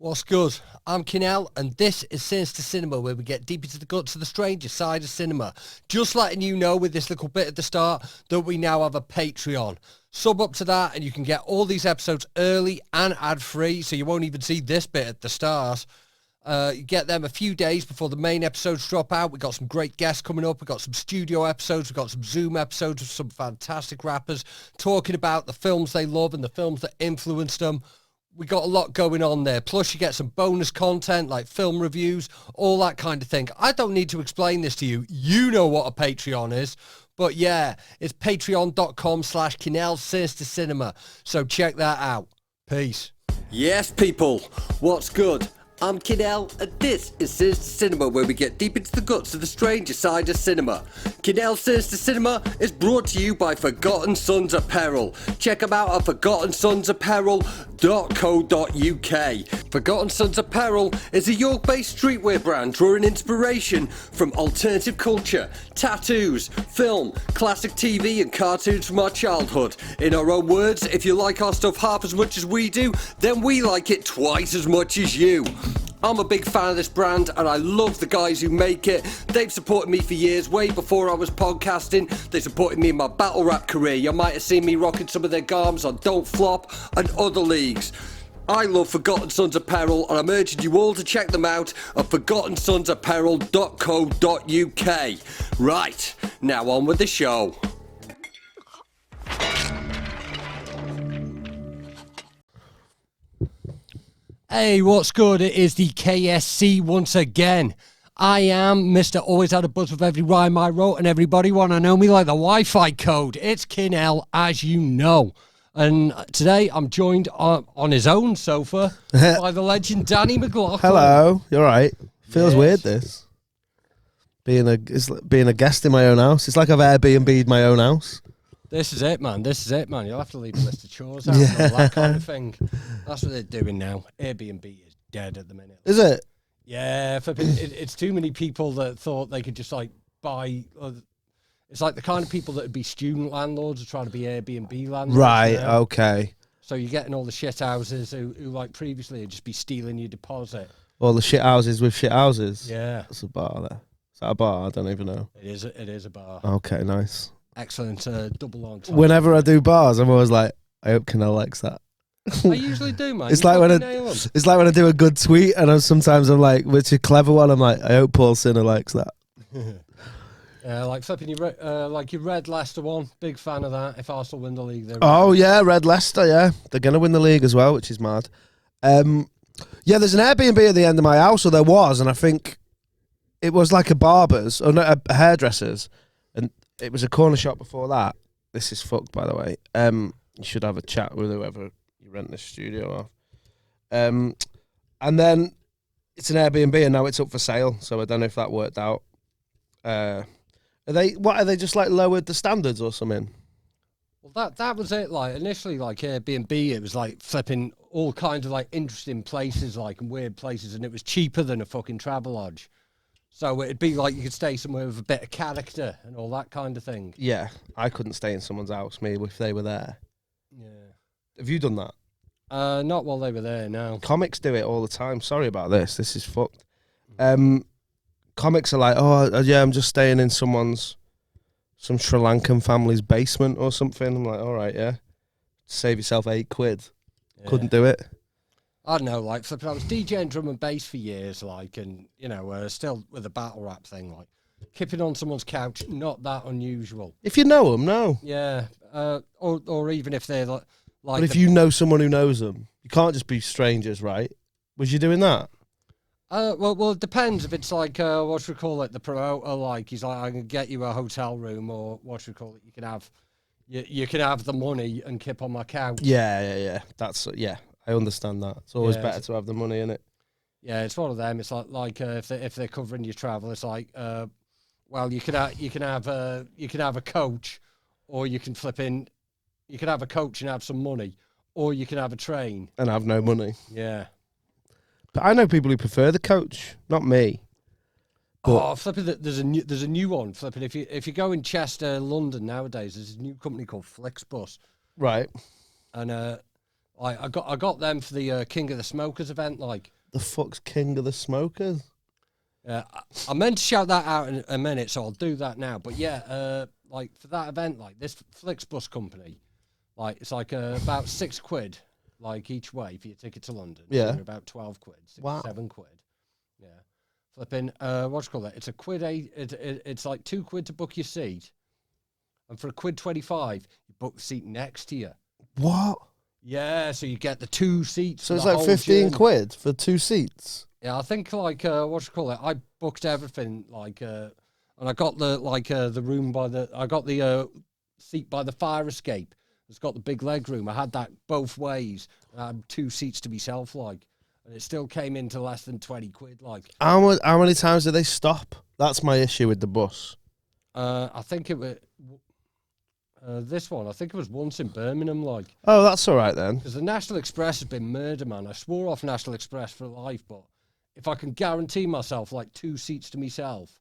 What's good? I'm Kinell, and this is Sinister Cinema, where we get deep into the guts of the stranger side of cinema. Just letting you know with this little bit at the start that we now have a Patreon. Sub up to that, and you can get all these episodes early and ad-free, so you won't even see this bit at the start. You get them a few days before the main episodes drop out. We've got some great guests coming up. We've got some studio episodes. We've got some Zoom episodes with some fantastic rappers talking about the films they love and the films that influenced them. We got a lot going on there. Plus, you get some bonus content like film reviews, all that kind of thing. I don't need to explain this to you. You know what a Patreon is. But yeah, it's patreon.com/Kinell Sinister Cinema. So check that out. Peace. Yes, people. What's good? I'm Kinell, and this is Sinister Cinema, where we get deep into the guts of the stranger side of cinema. Kinell Sinister Cinema is brought to you by Forgotten Sons Apparel. Check them out at forgottensonsapparel.co.uk. Forgotten Sons Apparel is a York-based streetwear brand drawing inspiration from alternative culture, tattoos, film, classic TV and cartoons from our childhood. In our own words, if you like our stuff half as much as we do, then we like it twice as much as you. I'm a big fan of this brand and I love the guys who make it. They've supported me for years, way before I was podcasting. They supported me in my battle rap career. You might have seen me rocking some of their garms on Don't Flop and other leagues. I love Forgotten Sons Apparel and I'm urging you all to check them out at forgottensonsapparel.co.uk. Right, now on with the show. Hey, what's good? It is the KSC once again. I am Mr. Always Had a Buzz with every rhyme I wrote, and everybody want to know me like the Wi-Fi code. It's Kinell, as you know. And today I'm joined on his own sofa by the legend Danny Mcloughlin. Hello, you're right. Feels weird this. Being a guest in my own house. It's like I've Airbnb'd my own house. This is it, man. You'll have to leave a list of chores out and all that kind of thing. That's what they're doing now. Airbnb is dead at the minute. Is it? Yeah, it's too many people that thought they could just like buy. It's like the kind of people that would be student landlords are trying to be Airbnb landlords. Right. Okay. So you're getting all the shit houses who like previously would just be stealing your deposit. All the shit houses with shit houses. Yeah. That's a bar there. Is that a bar? I don't even know. It is a bar. Okay. Nice. Excellent. Double on top. Whenever I do bars, I'm always like, I hope Kinell likes that. I usually do, man. It's like when I do a good tweet, and sometimes I'm like, which is a clever one. I'm like, I hope Paul Sinner likes that. Like flipping your Red Leicester one. Big fan of that. If Arsenal win the league, yeah, Red Leicester. Yeah, they're gonna win the league as well, which is mad. Yeah, there's an Airbnb at the end of my house, or there was, and I think it was like a barber's or no, a hairdresser's, and it was a corner shop before that. This is fucked, by the way. You should have a chat with whoever you rent this studio off. And then it's an Airbnb, and now it's up for sale. So I don't know if that worked out. Are they just like lowered the standards or something? Well, that was it. Like initially, like Airbnb, it was like flipping all kinds of like interesting places, like and weird places, and it was cheaper than a fucking Travelodge. So it'd be like you could stay somewhere with a bit of character and all that kind of thing. Yeah, I couldn't stay in someone's house, maybe if they were there. Yeah. Have you done that? Not while they were there, no. Comics do it all the time. Sorry about this. This is fucked. Comics are like, oh, yeah, I'm just staying in some Sri Lankan family's basement or something. I'm like, all right, yeah. Save yourself £8. Yeah. Couldn't do it. I don't know, like, flipping, I was DJing drum and bass for years, like, and, you know, still with the battle rap thing, like, kipping on someone's couch, not that unusual. If you know them, no. Yeah, or even if they're, like... But if you know someone who knows them, you can't just be strangers, right? Was you doing that? Well, it depends. If it's like, the promoter, like, he's like, I can get you a hotel room, or you can have the money and kip on my couch. Yeah. That's, yeah. I understand that. It's always better to have the money in it. Yeah, it's one of them. It's like if they're covering your travel, it's like, well, you can have a coach, or you can have a coach and have some money, or you can have a train and have no money. Yeah, but I know people who prefer the coach, not me. But flipping, there's a new one. Flipping, if you go in Chester, London nowadays, there's a new company called Flixbus. Right, and Like I got them for the King of the Smokers event. Like The fuck's King of the Smokers? I meant to shout that out in a minute, so I'll do that now. But yeah, like for that event, like this Flixbus company, like it's like about £6, like each way for your ticket to London. Yeah. So about 12 quid, Wow. 7 quid. Yeah. Flipping, what you call it? It's a quid. It's like £2 to book your seat, and for £1.25, you book the seat next to you. What? Yeah, so you get the 2 seats. So for it's the like whole 15 journey. quid for 2 seats? Yeah, I think like what you call it? I booked everything like, and I got the the room I got the seat by the fire escape. It's got the big leg room. I had that both ways. I had 2 seats to myself, like, and it still came into less than 20 quid. Like, How many times do they stop? That's my issue with the bus. I think it was this one. I think it was once in Birmingham, like. Oh, that's all right then. Because the National Express has been murder, man. I swore off National Express for life, but if I can guarantee myself like 2 seats to myself.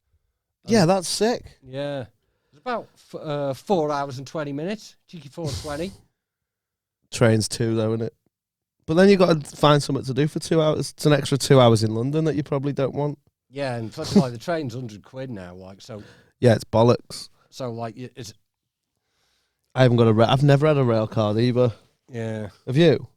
Yeah, that's sick. Yeah. It's about 4 hours and 20 minutes. Cheeky 4:20. Trains too, though, isn't it? But then you got to find something to do for 2 hours. It's an extra 2 hours in London that you probably don't want. Yeah, and flipping like the train's £100 now, like, so Yeah, it's bollocks. like it's I haven't got I've never had a rail card either. yeah. Have you?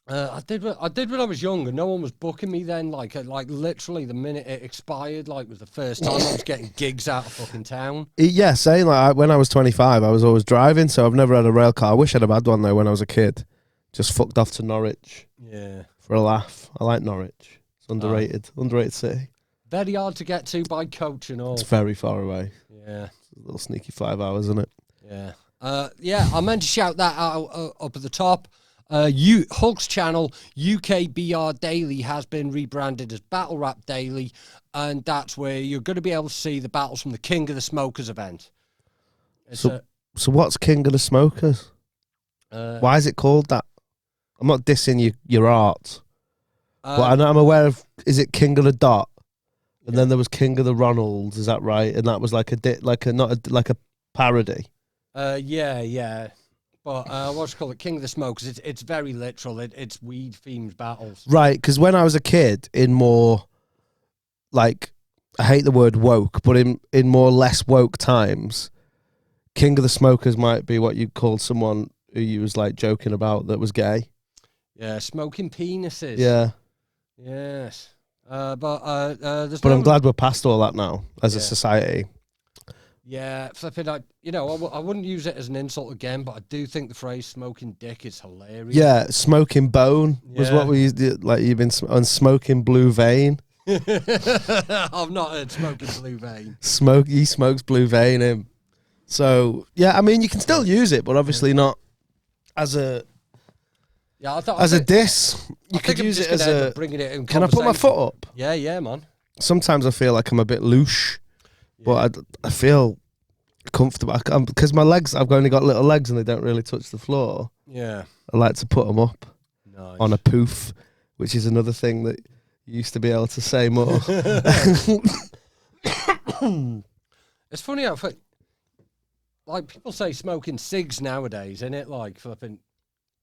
I did when I was younger. No one was booking me then. Like literally the minute it expired, like was the first time I was getting gigs out of fucking town. Yeah, saying like when I was 25, I was always driving, so I've never had a rail car. I wish I'd have had one though when I was a kid. Just fucked off to Norwich Yeah. for a laugh. I like Norwich. It's underrated. Underrated city. Very hard to get to by coach and all. It's very far away. Yeah. It's a little sneaky 5 hours, isn't it? Yeah. Yeah, I meant to shout that out up at the top. Hulk's channel, UKBR Daily, has been rebranded as Battle Rap Daily, and that's where you're going to be able to see the battles from the King of the Smokers event. So what's King of the Smokers? Why is it called that? I'm not dissing your art, but I'm aware of. Is it King of the Dot? And then there was King of the Ronalds. Is that right? And that was like a parody. Yeah. But what you call it, King of the Smokers? It's very literal. It's weed themed battles. Right, because when I was a kid, in more like, I hate the word woke, but in more less woke times, King of the Smokers might be what you called someone who you was like joking about that was gay. Yeah, smoking penises. Yeah. Yes. There's But I'm glad we're past all that now as a Yeah. society. Yeah, flipping. I wouldn't use it as an insult again, but I do think the phrase "smoking dick" is hilarious. Yeah, smoking bone was what we used to, like you've been on smoking blue vein. I've not heard smoking blue vein. He smokes blue vein him. So yeah, I mean you can still use it, but obviously not as a a diss. You could use it as a bringing it in. Can I put my foot up? Yeah, man. Sometimes I feel like I'm a bit loose, but I feel comfortable because my legs. I've only got little legs and they don't really touch the floor. Yeah, I like to put them up nice. on a poof, which is another thing that you used to be able to say more. It's funny how like people say smoking cigs nowadays, isn't it? Like flipping,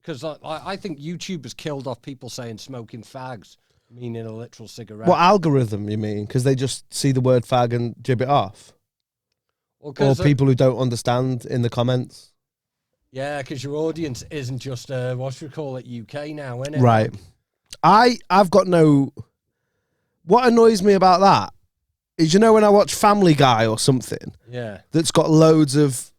because I think YouTube has killed off people saying smoking fags, meaning a literal cigarette. What algorithm you mean? Because they just see the word fag and jib it off? Or people who don't understand in the comments? Yeah, because your audience isn't just, what you call it, UK now, innit? Right. I've got no... What annoys me about that is, you know, when I watch Family Guy or something that's got loads of,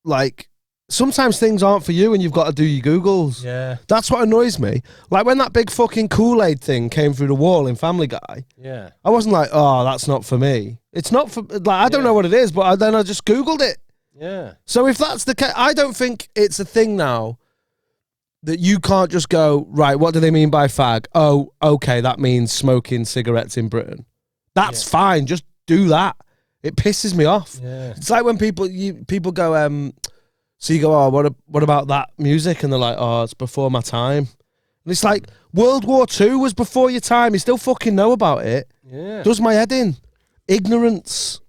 like... Sometimes things aren't for you and you've got to do your Googles. Yeah. That's what annoys me. Like when that big fucking Kool-Aid thing came through the wall in Family Guy. Yeah. I wasn't like, oh, that's not for me. It's not for... Like, I don't know what it is, but then I just Googled it. Yeah. So if that's the case, I don't think it's a thing now that you can't just go, right, what do they mean by fag? Oh, okay, that means smoking cigarettes in Britain. That's fine. Just do that. It pisses me off. Yeah. It's like when people go... So you go, oh, what about that music? And they're like, oh, it's before my time. And it's like, World War II was before your time. You still fucking know about it. Yeah. Does my head in. Ignorance.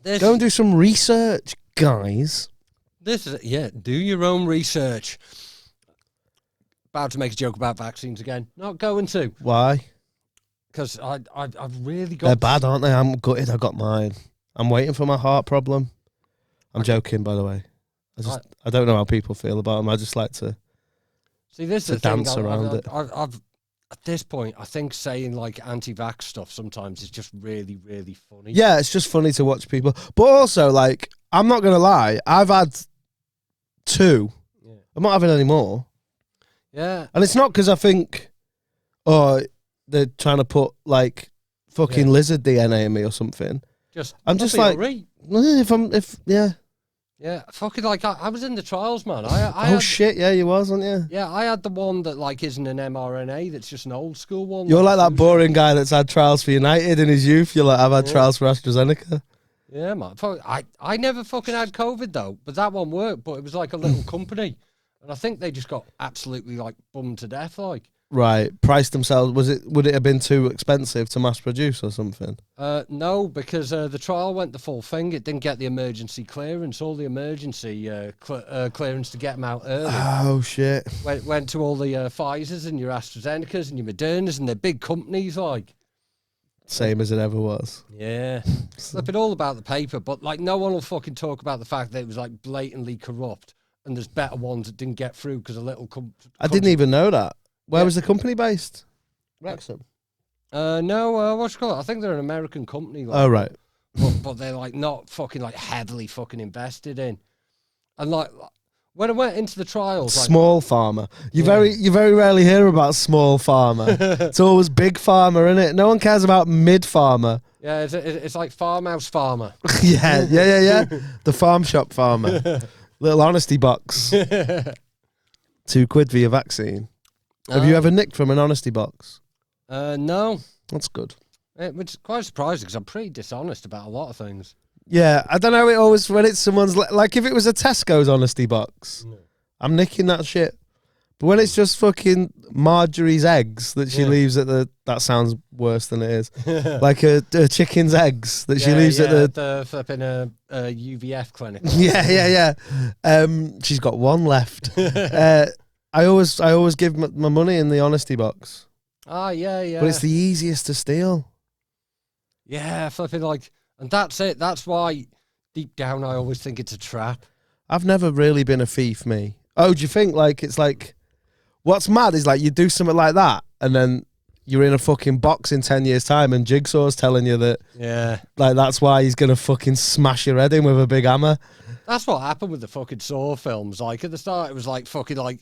Go and do some research, guys. This is, do your own research. about to make a joke about vaccines again. Not going to. Why? Because I've really got... They're bad, aren't they? I'm gutted I got mine. I'm waiting for my heart problem. I'm joking, by the way. I don't know how people feel about them. I just like to... See, this is the dance thing. Around it. I've at this point, I think saying like anti-vax stuff sometimes is just really, really funny. Yeah, it's just funny to watch people. But also, like, I'm not gonna lie, I've had 2. Yeah. I'm not having any more. Yeah, and it's not because I think, oh, they're trying to put like fucking lizard DNA in me or something. I'm just like, Yeah, fucking like I was in the trials, man. Shit, yeah, you was, weren't you? Yeah, I had the one that like isn't an mRNA. That's just an old school one. You're like that boring guy that's had trials for United in his youth. You're like, I've had trials for AstraZeneca. Yeah, man. I never fucking had COVID though, but that one worked. But it was like a little company, and I think they just got absolutely like bummed to death, like. Right, priced themselves. Would it have been too expensive to mass produce or something? No, because the trial went the full thing. It didn't get the emergency clearance. All the emergency clearance to get them out early. Oh shit! Went to all the Pfizers and your AstraZenecas and your Modernas and the big companies like. Same as it ever was. Yeah, flipping all about the paper, but like no one will fucking talk about the fact that it was like blatantly corrupt and there's better ones that didn't get through because a little. I didn't even know that. Where was the company based? Wrexham? No, what's it called? I think they're an American company. Like, oh, right. But they're like not fucking like heavily fucking invested in. And like when I went into the trials... Small pharma. You very rarely hear about small pharma. It's always big pharma, isn't it? No one cares about mid pharma. Yeah, it's like farmhouse farmer. yeah. The farm shop farmer. Little honesty box. £2 for your vaccine. Have you ever nicked from an honesty box? No. That's good. Which is quite surprising because I'm pretty dishonest about a lot of things. Yeah, I don't know. It always when it's someone's like if it was a Tesco's honesty box, I'm nicking that shit. But when it's just fucking Marjorie's eggs that she leaves at the, that sounds worse than it is. Like a chicken's eggs that she leaves at the flipping UVF clinic. Yeah. She's got one left. I always give my money in the honesty box. Ah, yeah. But it's the easiest to steal. Yeah, flipping like, and that's it. That's why deep down I always think it's a trap. I've never really been a thief, me. Oh, do you think like it's like, what's mad is like you do something like that and then you're in a fucking box in 10 years' time and Jigsaw's telling you that, like that's why he's going to fucking smash your head in with a big hammer. That's what happened with the fucking Saw films. Like at the start it was like fucking like,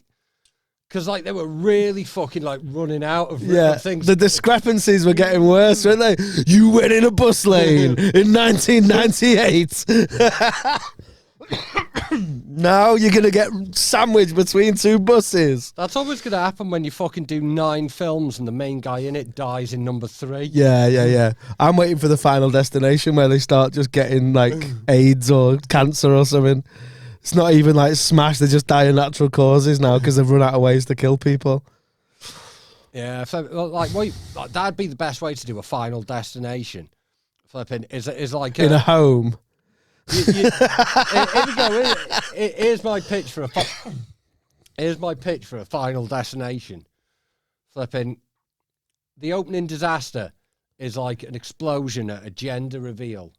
because like they were really fucking like running out of things. The discrepancies were getting worse, weren't they? You went in a bus lane in 1998. Now you're going to get sandwiched between 2 buses. That's always going to happen when you fucking do 9 films and the main guy in it dies in number 3. Yeah. I'm waiting for the Final Destination where they start just getting like AIDS or cancer or something. It's not even like smash, they just die of natural causes now because they've run out of ways to kill people. Yeah, so, like that'd be the best way to do a Final Destination. Flipping is like in a home. Here we go. Here's my pitch for a Final Destination. Flipping, the opening disaster is like an explosion at a gender reveal.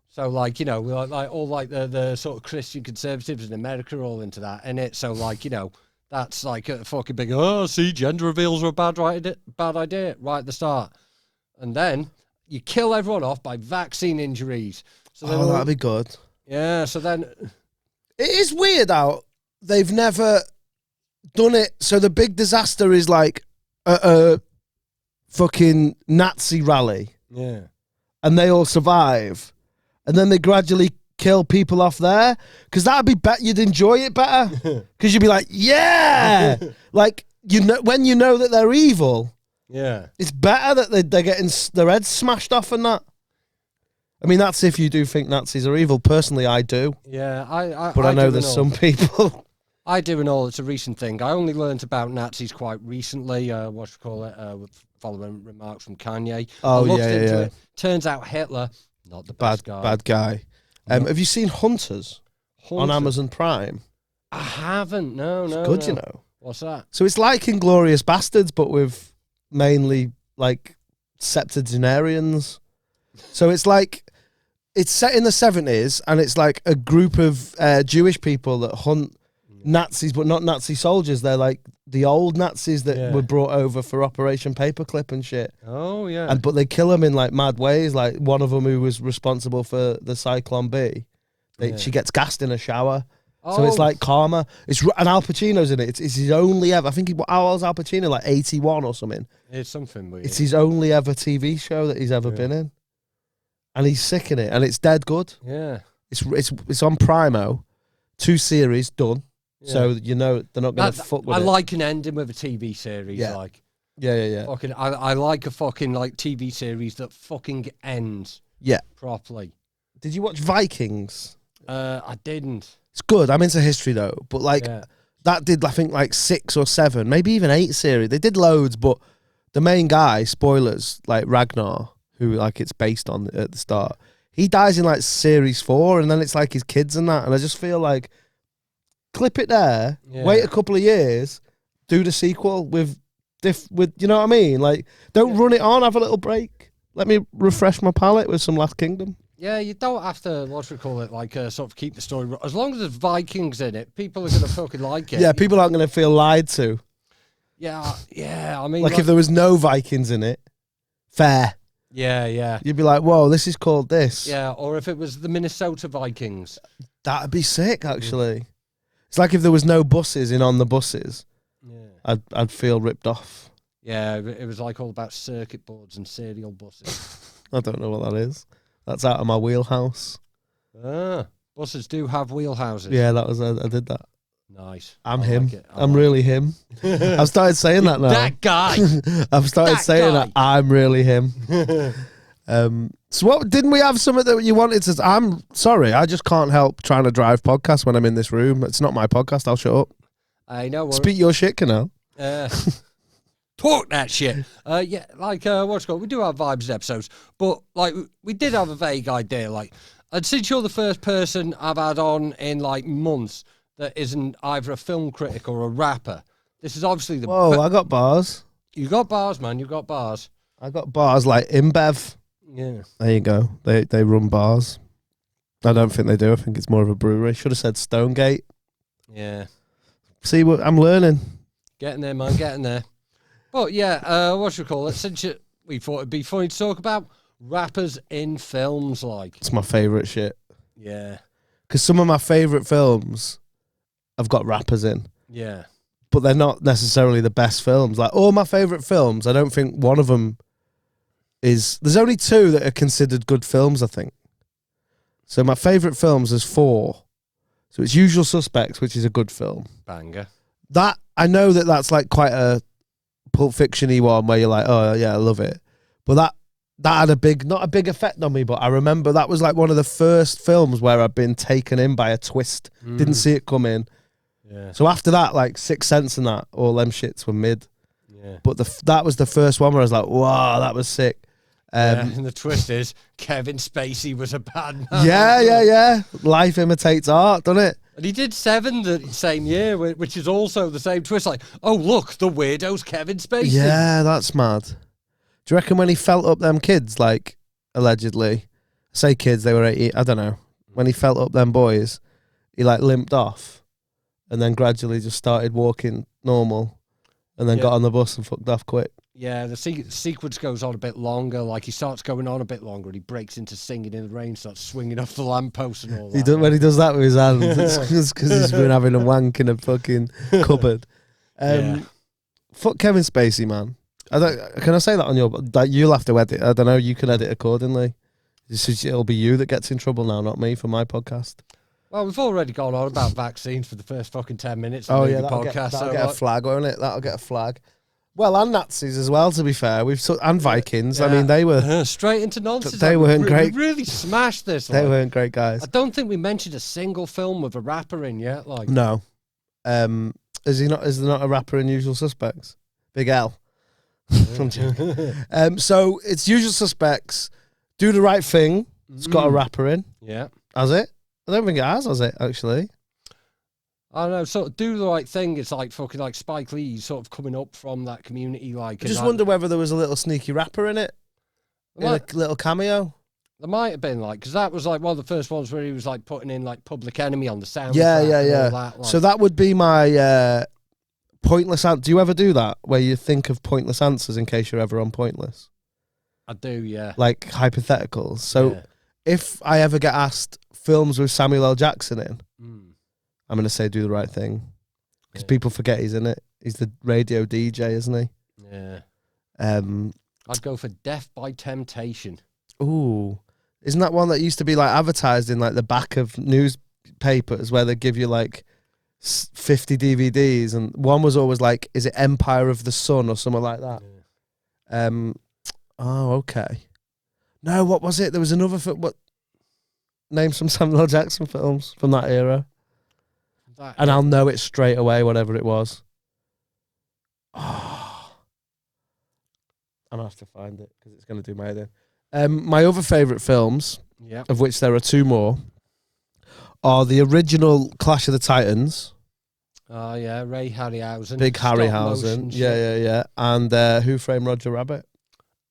So, like, you know, like all like the sort of Christian conservatives in America are all into that, and so like, you know, that's like a fucking big. Oh, see, gender reveals are a bad idea right at the start, and then you kill everyone off by vaccine injuries. So that'd be good. Yeah. So then it is weird how they've never done it. So the big disaster is like a fucking Nazi rally. Yeah. And they all survive. And then they gradually kill people off there. Because that'd be better. You'd enjoy it better. Because you'd be like, yeah. Like, you know, when you know that they're evil. Yeah. It's better that they're getting their heads smashed off and that. I mean, that's if you do think Nazis are evil. Personally, I do. Yeah, But I know there's some people. I do and all. It's a recent thing. I only learned about Nazis quite recently. Following remarks from Kanye. Oh, I looked into yeah. it. Turns out Hitler, not the bad guy. Bad guy. Have you seen Hunters on Amazon Prime? I haven't. No. It's good, you know. What's that? So it's like Inglourious Bastards, but with mainly like septuagenarians. So it's like it's set in the 70s, and it's like a group of Jewish people that hunt Nazis, but not Nazi soldiers. They're like the old Nazis that were brought over for Operation Paperclip and shit. Oh yeah. But they kill them in like mad ways. Like one of them who was responsible for the Cyclone B, she gets gassed in a shower. So it's like karma. And Al Pacino's in it. It's his only ever. I think how old's Al Pacino? Like 81 or something. It's something weird. It's his only ever TV show that he's ever been in, and he's sick in it, and it's dead good. Yeah. It's on Primo, 2 series done. Yeah. So you know they're not going to fuck with it. I like an ending with a TV series. Yeah. Like. Yeah. Fucking, I like a fucking like TV series that fucking ends. Yeah. Properly. Did you watch Vikings? I didn't. It's good. I'm into history though, but like that did I think like 6 or 7, maybe even 8 series. They did loads, but the main guy, spoilers, like Ragnar, who like it's based on at the start, he dies in like series 4, and then it's like his kids and that, and I just feel like clip it there, wait a couple of years, do the sequel with you know what I mean? Like don't run it on, have a little break. Let me refresh my palate with some Last Kingdom. Yeah, you don't have to, like, sort of keep the story. As long as there's Vikings in it, people are going to fucking like it. Yeah, people aren't going to feel lied to. Yeah, I mean... Like if there was no Vikings in it, fair. Yeah. You'd be like, whoa, this is called this. Yeah, or if it was the Minnesota Vikings. That'd be sick, actually. It's like if there was no buses in On the Buses, I'd feel ripped off. Yeah, it was like all about circuit boards and serial buses. I don't know what that is. That's out of my wheelhouse. Buses do have wheelhouses. Yeah, that was I did that. Nice. I'm him. Like I'm really him. I've started saying that now. That guy. I've started saying that I'm really him. So what, didn't we have something that you wanted to... I'm sorry, I just can't help trying to drive podcasts when I'm in this room. It's not my podcast, I'll shut up. I know. Speak your shit, Kinell. Talk that shit. Yeah, like, what's it called? We do have vibes in episodes, but, like, we did have a vague idea, like, and since you're the first person I've had on in, like, months that isn't either a film critic or a rapper, this is obviously the... Whoa, I got bars. You got bars, man, you got bars. I got bars like InBev. Yeah. There you go. They run bars. I don't think they do. I think it's more of a brewery. Should have said Stonegate. Yeah. See, what I'm learning. Getting there, man, getting there. But yeah, what should we call it? Since we thought it'd be funny to talk about rappers in films, like. It's my favourite shit. Yeah. Because some of my favourite films have got rappers in. Yeah. But they're not necessarily the best films. Like, all my favourite films, I don't think one of them is... There's only 2 that are considered good films, I think. So my favourite films is 4. So it's Usual Suspects, which is a good film. Banger. That, I know that that's like quite a Pulp Fiction-y one where you're like, oh yeah, I love it. But that had not a big effect on me, but I remember that was like one of the first films where I'd been taken in by a twist. Didn't see it come in. Yeah. So after that, like Sixth Sense and that, all them shits were mid. Yeah. But that was the first one where I was like, wow, that was sick. And the twist is Kevin Spacey was a bad man. Yeah. Life imitates art, doesn't it? And he did 7 the same year, which is also the same twist. Like, oh, look, the weirdo's Kevin Spacey. Yeah, that's mad. Do you reckon when he felt up them kids, like, allegedly, say kids, they were 18, I don't know, when he felt up them boys, he, like, limped off and then gradually just started walking normal and then got on the bus and fucked off quick? Yeah, the sequence goes on a bit longer. Like, he starts going on a bit longer and he breaks into Singing in the Rain, starts swinging off the lamppost and all that. When he does that with his hands, it's because he's been having a wank in a fucking cupboard. Fuck Kevin Spacey, man. Can I say that on your... Like, you'll have to edit. I don't know. You can edit accordingly. It'll be you that gets in trouble now, not me, for my podcast. Well, we've already gone on about vaccines for the first fucking 10 minutes of the that'll podcast. That'll get a flag, won't it? That'll get a flag. Well, and Nazis as well, to be fair. And Vikings. Yeah. I mean, they were... straight into nonsense. They weren't great. We really smashed this. They weren't great guys. I don't think we mentioned a single film with a rapper in yet. Like, no. Is there not a rapper in Usual Suspects? Big L. So it's Usual Suspects. Do the Right Thing. It's got a rapper in. Yeah. Has it? I don't think it has it, actually? I don't know, sort of do the right thing. It's like fucking like Spike Lee sort of coming up from that community. Like, I just wonder whether there was a little sneaky rapper in it, a little cameo. There might have been, like, because that was like one of the first ones where he was like putting in like Public Enemy on the soundtrack. Yeah. And all that, like. So that would be my pointless answer. Do you ever do that where you think of pointless answers in case you're ever on Pointless? I do, yeah. Like hypotheticals. So if I ever get asked films with Samuel L. Jackson in, I'm going to say Do the Right Thing. Because people forget he's in it. He's the radio DJ, isn't he? Yeah. I'd go for Death by Temptation. Ooh. Isn't that one that used to be like advertised in like the back of newspapers where they give you like 50 DVDs, and one was always like, is it Empire of the Sun or something like that? Yeah. Oh, okay. No, what was it? There was another what? Name some Samuel L. Jackson films from that era. And I'll know it straight away, whatever it was. Oh. I'm going to have to find it because it's going to do my head in. My other favourite films, of which there are two more, are the original Clash of the Titans. Oh, yeah, Ray Harryhausen. Big Harryhausen. Yeah. And Who Framed Roger Rabbit?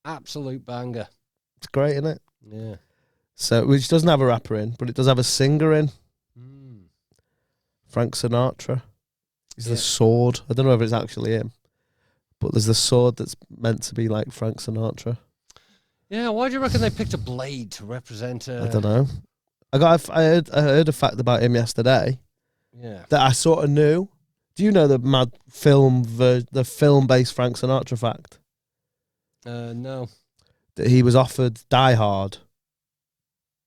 Absolute banger. It's great, isn't it? Yeah. So, which doesn't have a rapper in, but it does have a singer in. Frank Sinatra. He's the sword. I don't know if it's actually him, but there's the sword that's meant to be like Frank Sinatra. Yeah, why do you reckon they picked a blade to represent? I don't know. I heard a fact about him yesterday. Yeah. That I sort of knew. Do you know the mad the film-based Frank Sinatra fact? No. That he was offered Die Hard.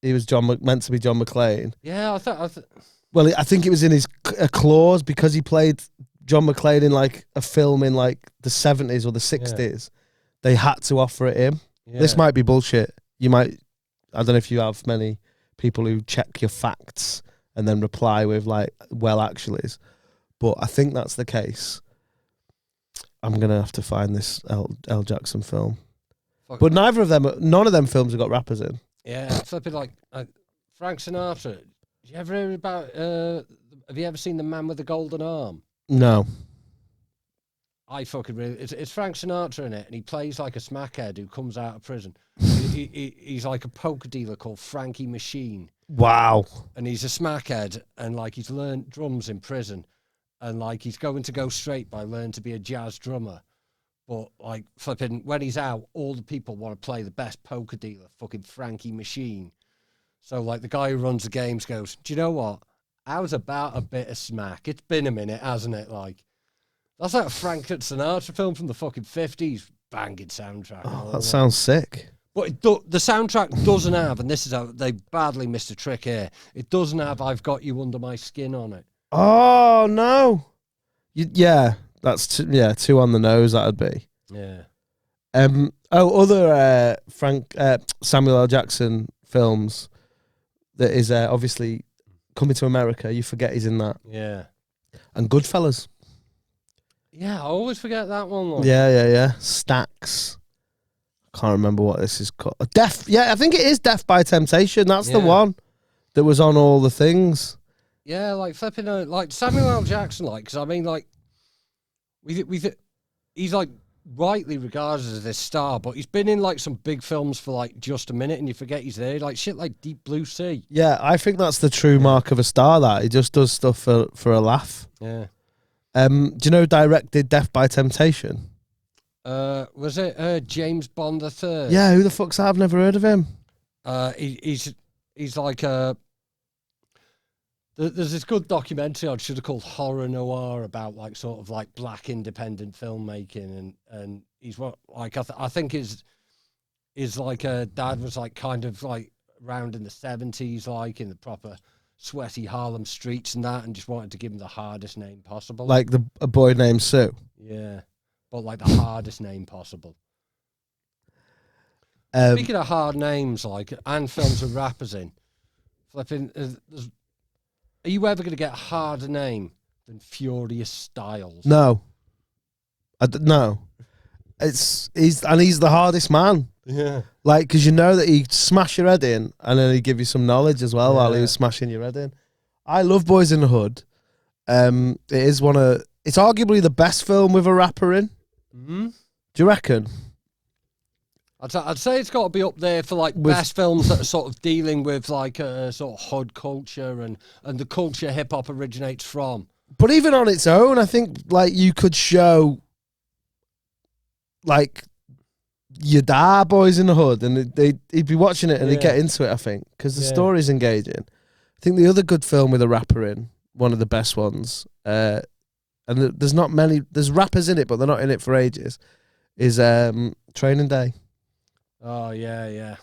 He was meant to be John McClane. Yeah, I thought. Well, I think it was in his clause because he played John McClane in like a film in like the 70s or the 60s. They had to offer it him. Yeah. This might be bullshit. I don't know if you have many people who check your facts and then reply with like, well, actuallys. But I think that's the case. I'm going to have to find this L. Jackson film. But none of them films have got rappers in. Yeah, flipping like Frank Sinatra. You ever heard about? Have you ever seen The Man with the Golden Arm? No. I fucking really. It's Frank Sinatra in it, and he plays like a smackhead who comes out of prison. He's like a poker dealer called Frankie Machine. Wow. And he's a smackhead, and like he's learned drums in prison, and like he's going to go straight by learning to be a jazz drummer. But like flipping, when he's out, all the people want to play the best poker dealer, fucking Frankie Machine. So, like, the guy who runs the games goes, do you know what? How's about a bit of smack? It's been a minute, hasn't it? Like, that's like a Frank Sinatra film from the fucking 50s. Banging soundtrack. Oh, that sounds sick. But the soundtrack doesn't have, and this is how they badly missed a trick here, it doesn't have I've Got You Under My Skin on it. Oh, no. That's two on the nose, that'd be. Yeah. Other Samuel L. Jackson films that is obviously Coming to America. You forget he's in that. Yeah. And Goodfellas. Yeah, I always forget that one. Though. Yeah. Stacks. Can't remember what this is called. I think it is Death by Temptation. That's the one that was on all the things. Yeah, like flipping like Samuel L. Jackson, like, because I mean, like, he's like rightly regarded as this star, but he's been in like some big films for like just a minute, and you forget he's there. Like shit, like Deep Blue Sea. Yeah, I think that's the true mark of a star. That he just does stuff for a laugh. Yeah. Do you know who directed Death by Temptation? Was it James Bond III? Yeah, who the fuck's that? I've never heard of him. He's like there's this good documentary I should have called Horror Noir about like sort of like black independent filmmaking, and he's what like I think his like dad was like kind of like around in the 70s, like in the proper sweaty Harlem streets and that, and just wanted to give him the hardest name possible. Like a boy named Sue. Yeah, but like the hardest name possible. Speaking of hard names, like, and films with rappers in, flipping, are you ever going to get a harder name than Furious Styles? No. No. He's the hardest man. Yeah. Like, because you know that he'd smash your head in, and then he'd give you some knowledge as well while he was smashing your head in. I love Boys in the Hood. It is it's arguably the best film with a rapper in. Mm-hmm. Do you reckon? I'd say it's got to be up there for like best films that are sort of dealing with like a sort of hood culture and the culture hip hop originates from. But even on its own, I think like you could show like your dad boys in the hood, and he'd be watching it and he'd get into it. I think because the story's engaging. I think the other good film with a rapper in, one of the best ones, and there's not many. There's rappers in it, but they're not in it for ages. Is Training Day. Oh, yeah.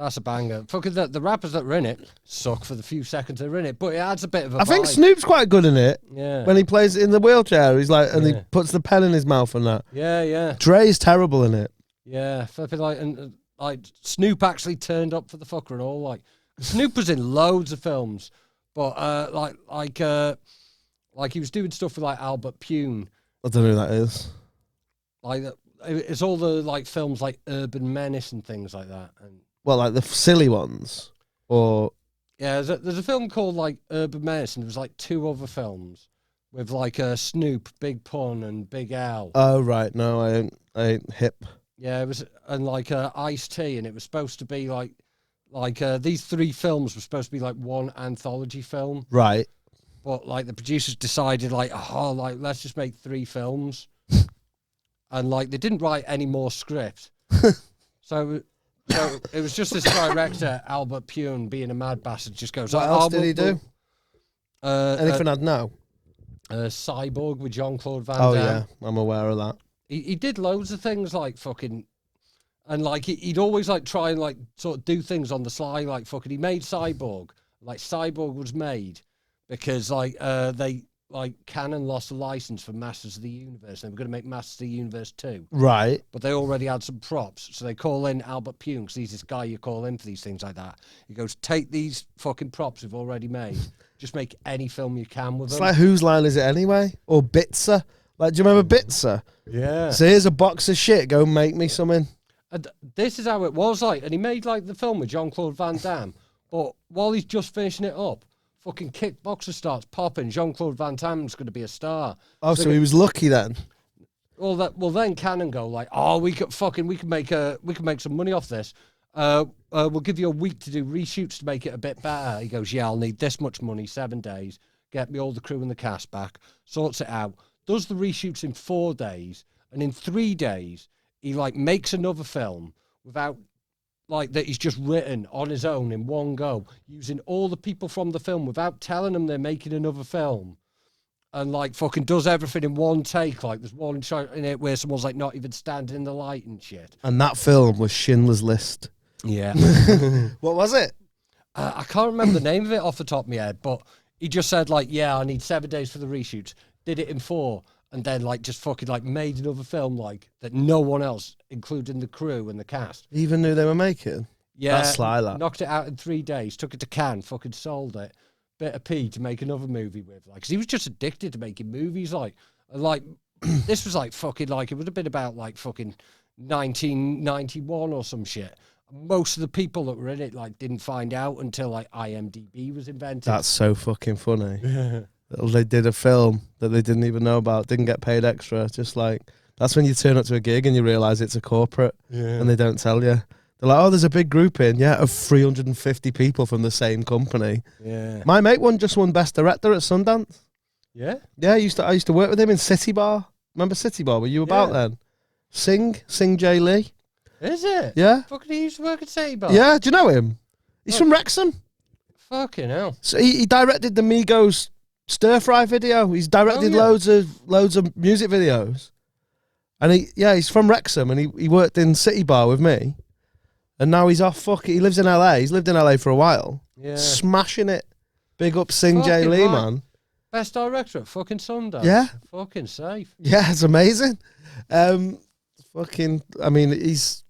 That's a banger. Fucking the rappers that are in it suck for the few seconds they're in it, but it adds a bit of a vibe. I think Snoop's quite good in it. Yeah. When he plays in the wheelchair, he's like, and he puts the pen in his mouth and that. Yeah. Dre's terrible in it. Yeah. Flipping like Snoop actually turned up for the fucker and all. Like, Snoop was in loads of films, but like he was doing stuff with like Albert Pune. I don't know who that is. Like it's all the like films like Urban Menace and things like that. And well, like the silly ones, or yeah, there's a film called like Urban Menace, and there was like 2 other films with like Snoop, Big Pun, and Big Al. Oh right, no, I ain't hip. Yeah, it was, and like Ice-T, and it was supposed to be like these 3 films were supposed to be like one anthology film, right? But like the producers decided like, let's just make 3 films. And like they didn't write any more script, so it was just this director Albert Pune being a mad bastard. Just goes. What else did he do? Anything I'd know? Cyborg with Jean-Claude Van Damme. Damme. Yeah, I'm aware of that. He did loads of things like fucking, and like he'd always like try and like sort of do things on the sly. Like fucking, he made Cyborg. Like Cyborg was made because like they. Like Canon lost the license for Masters of the Universe, and they were going to make Masters of the Universe 2. Right. But they already had some props, so they call in Albert Pune, because he's this guy you call in for these things like that. He goes, take these fucking props we've already made, just make any film you can with them. It's like, whose line is it anyway? Or Bitzer? Like, do you remember Bitzer? Yeah. So here's a box of shit, go make me something. And this is how it was like, and he made like the film with Jean-Claude Van Damme, but while he's just finishing it up, fucking Kickboxer starts popping. Jean-Claude Van Damme's going to be a star. Oh, so he was lucky then. Well, then Canon go like, we can make some money off this. We'll give you a week to do reshoots to make it a bit better. He goes, yeah, I'll need this much money, 7 days. Get me all the crew and the cast back. Sorts it out. Does the reshoots in 4 days, and in 3 days he like makes another film without. Like that he's just written on his own in one go, using all the people from the film without telling them they're making another film, and like fucking does everything in one take. Like there's one shot in it where someone's like not even standing in the light and shit. And that film was Schindler's List. Yeah. What was it? I can't remember the name of it off the top of my head, but he just said like, yeah, I need 7 days for the reshoots. Did it in 4. And then, like, just fucking, like, made another film, like, that no one else, including the crew and the cast. Even knew they were making? Yeah. That's sly, that. Knocked it out in 3 days, took it to Cannes, fucking sold it. Bit of P to make another movie with. Like, because he was just addicted to making movies, like, this was, like, fucking, like, it would have been about, like, fucking 1991 or some shit. Most of the people that were in it, like, didn't find out until, like, IMDb was invented. That's so fucking funny. They did a film that they didn't even know about, didn't get paid extra. Just like, that's when you turn up to a gig and you realise it's a corporate and they don't tell you. They're like, oh, there's a big group of 350 people from the same company. Yeah. My mate just won Best Director at Sundance. Yeah? Yeah, I used to work with him in City Bar. Remember City Bar? Were you about then? Sing J. Lee. Is it? Yeah. Fucking he used to work at City Bar. Yeah, do you know him? He's from Wrexham. Fucking hell. So he directed the Migos Stir Fry video. He's directed loads of music videos, and he's from Wrexham, and he worked in City Bar with me, and now he's off. He lives in LA. He's lived in LA for a while. Yeah, smashing it. Big up Sing J Lee, man. Best director at fucking Sundance. Yeah, fucking safe. Yeah, it's amazing. Fucking, I mean, he's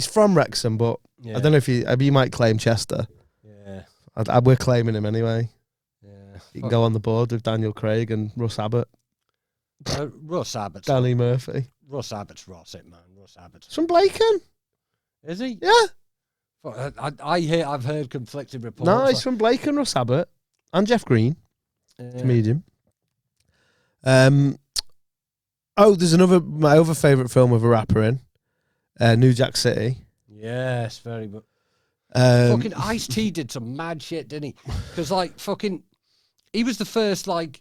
from Wrexham, but I don't know if he might claim Chester. Yeah, we're claiming him anyway. You can go on the board with Daniel Craig and Russ Abbott. Russ Abbott. Danny Murphy. Russ Abbott's Rossett, man. Russ Abbott. It's from Blacon. Is he? Yeah. I've heard conflicting reports. No, he's from Blacon, Russ Abbott. And Jeff Green, comedian. There's my other favourite film with a rapper in, New Jack City. Yes, very much. Fucking Ice-T did some mad shit, didn't he? Because he was the first rapper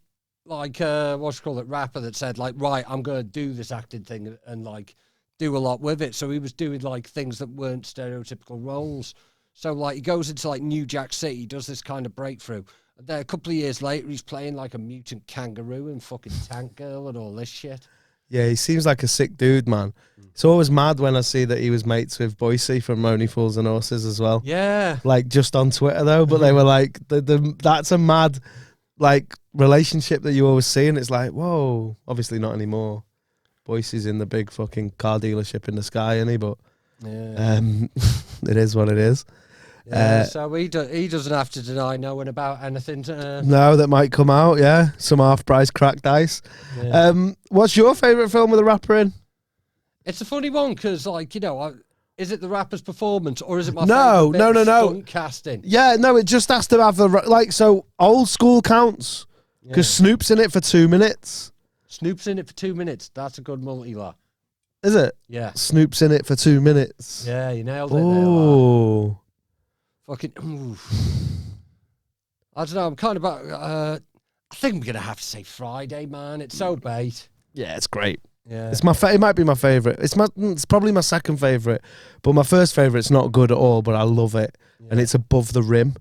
that said right, I'm gonna do this acting thing and do a lot with it. So he was doing things that weren't stereotypical roles. So he goes into New Jack City, does this kind of breakthrough. And then a couple of years later, he's playing a mutant kangaroo and fucking Tank Girl and all this shit. Yeah, he seems like a sick dude, man. It's always mad when I see that he was mates with Boycie from Only Fools and Horses as well. Yeah. Just on Twitter, though. But they were that's a mad, relationship that you always see. And it's whoa, obviously not anymore. Boycie's in the big fucking car dealership in the sky, isn't he? But it is what it is. Yeah, so he doesn't have to deny knowing about anything. No, that might come out, yeah. Some half-price cracked ice. Yeah. What's your favourite film with a rapper in? It's a funny one because, is it the rapper's performance or is it my no stunt casting? Yeah, no, it just has to have the so old school counts because Snoop's in it for 2 minutes. Snoop's in it for 2 minutes. That's a good multi-lot. Is it? Yeah. Snoop's in it for 2 minutes. Yeah, you nailed it. Oh. Fucking. Oof. I don't know. I'm kind of about. I think I'm gonna have to say Friday, man. It's so bait. Yeah, it's great. Yeah, it's it might be my favorite. It's probably my second favorite, but my first favorite's not good at all. But I love it, and it's Above the Rim.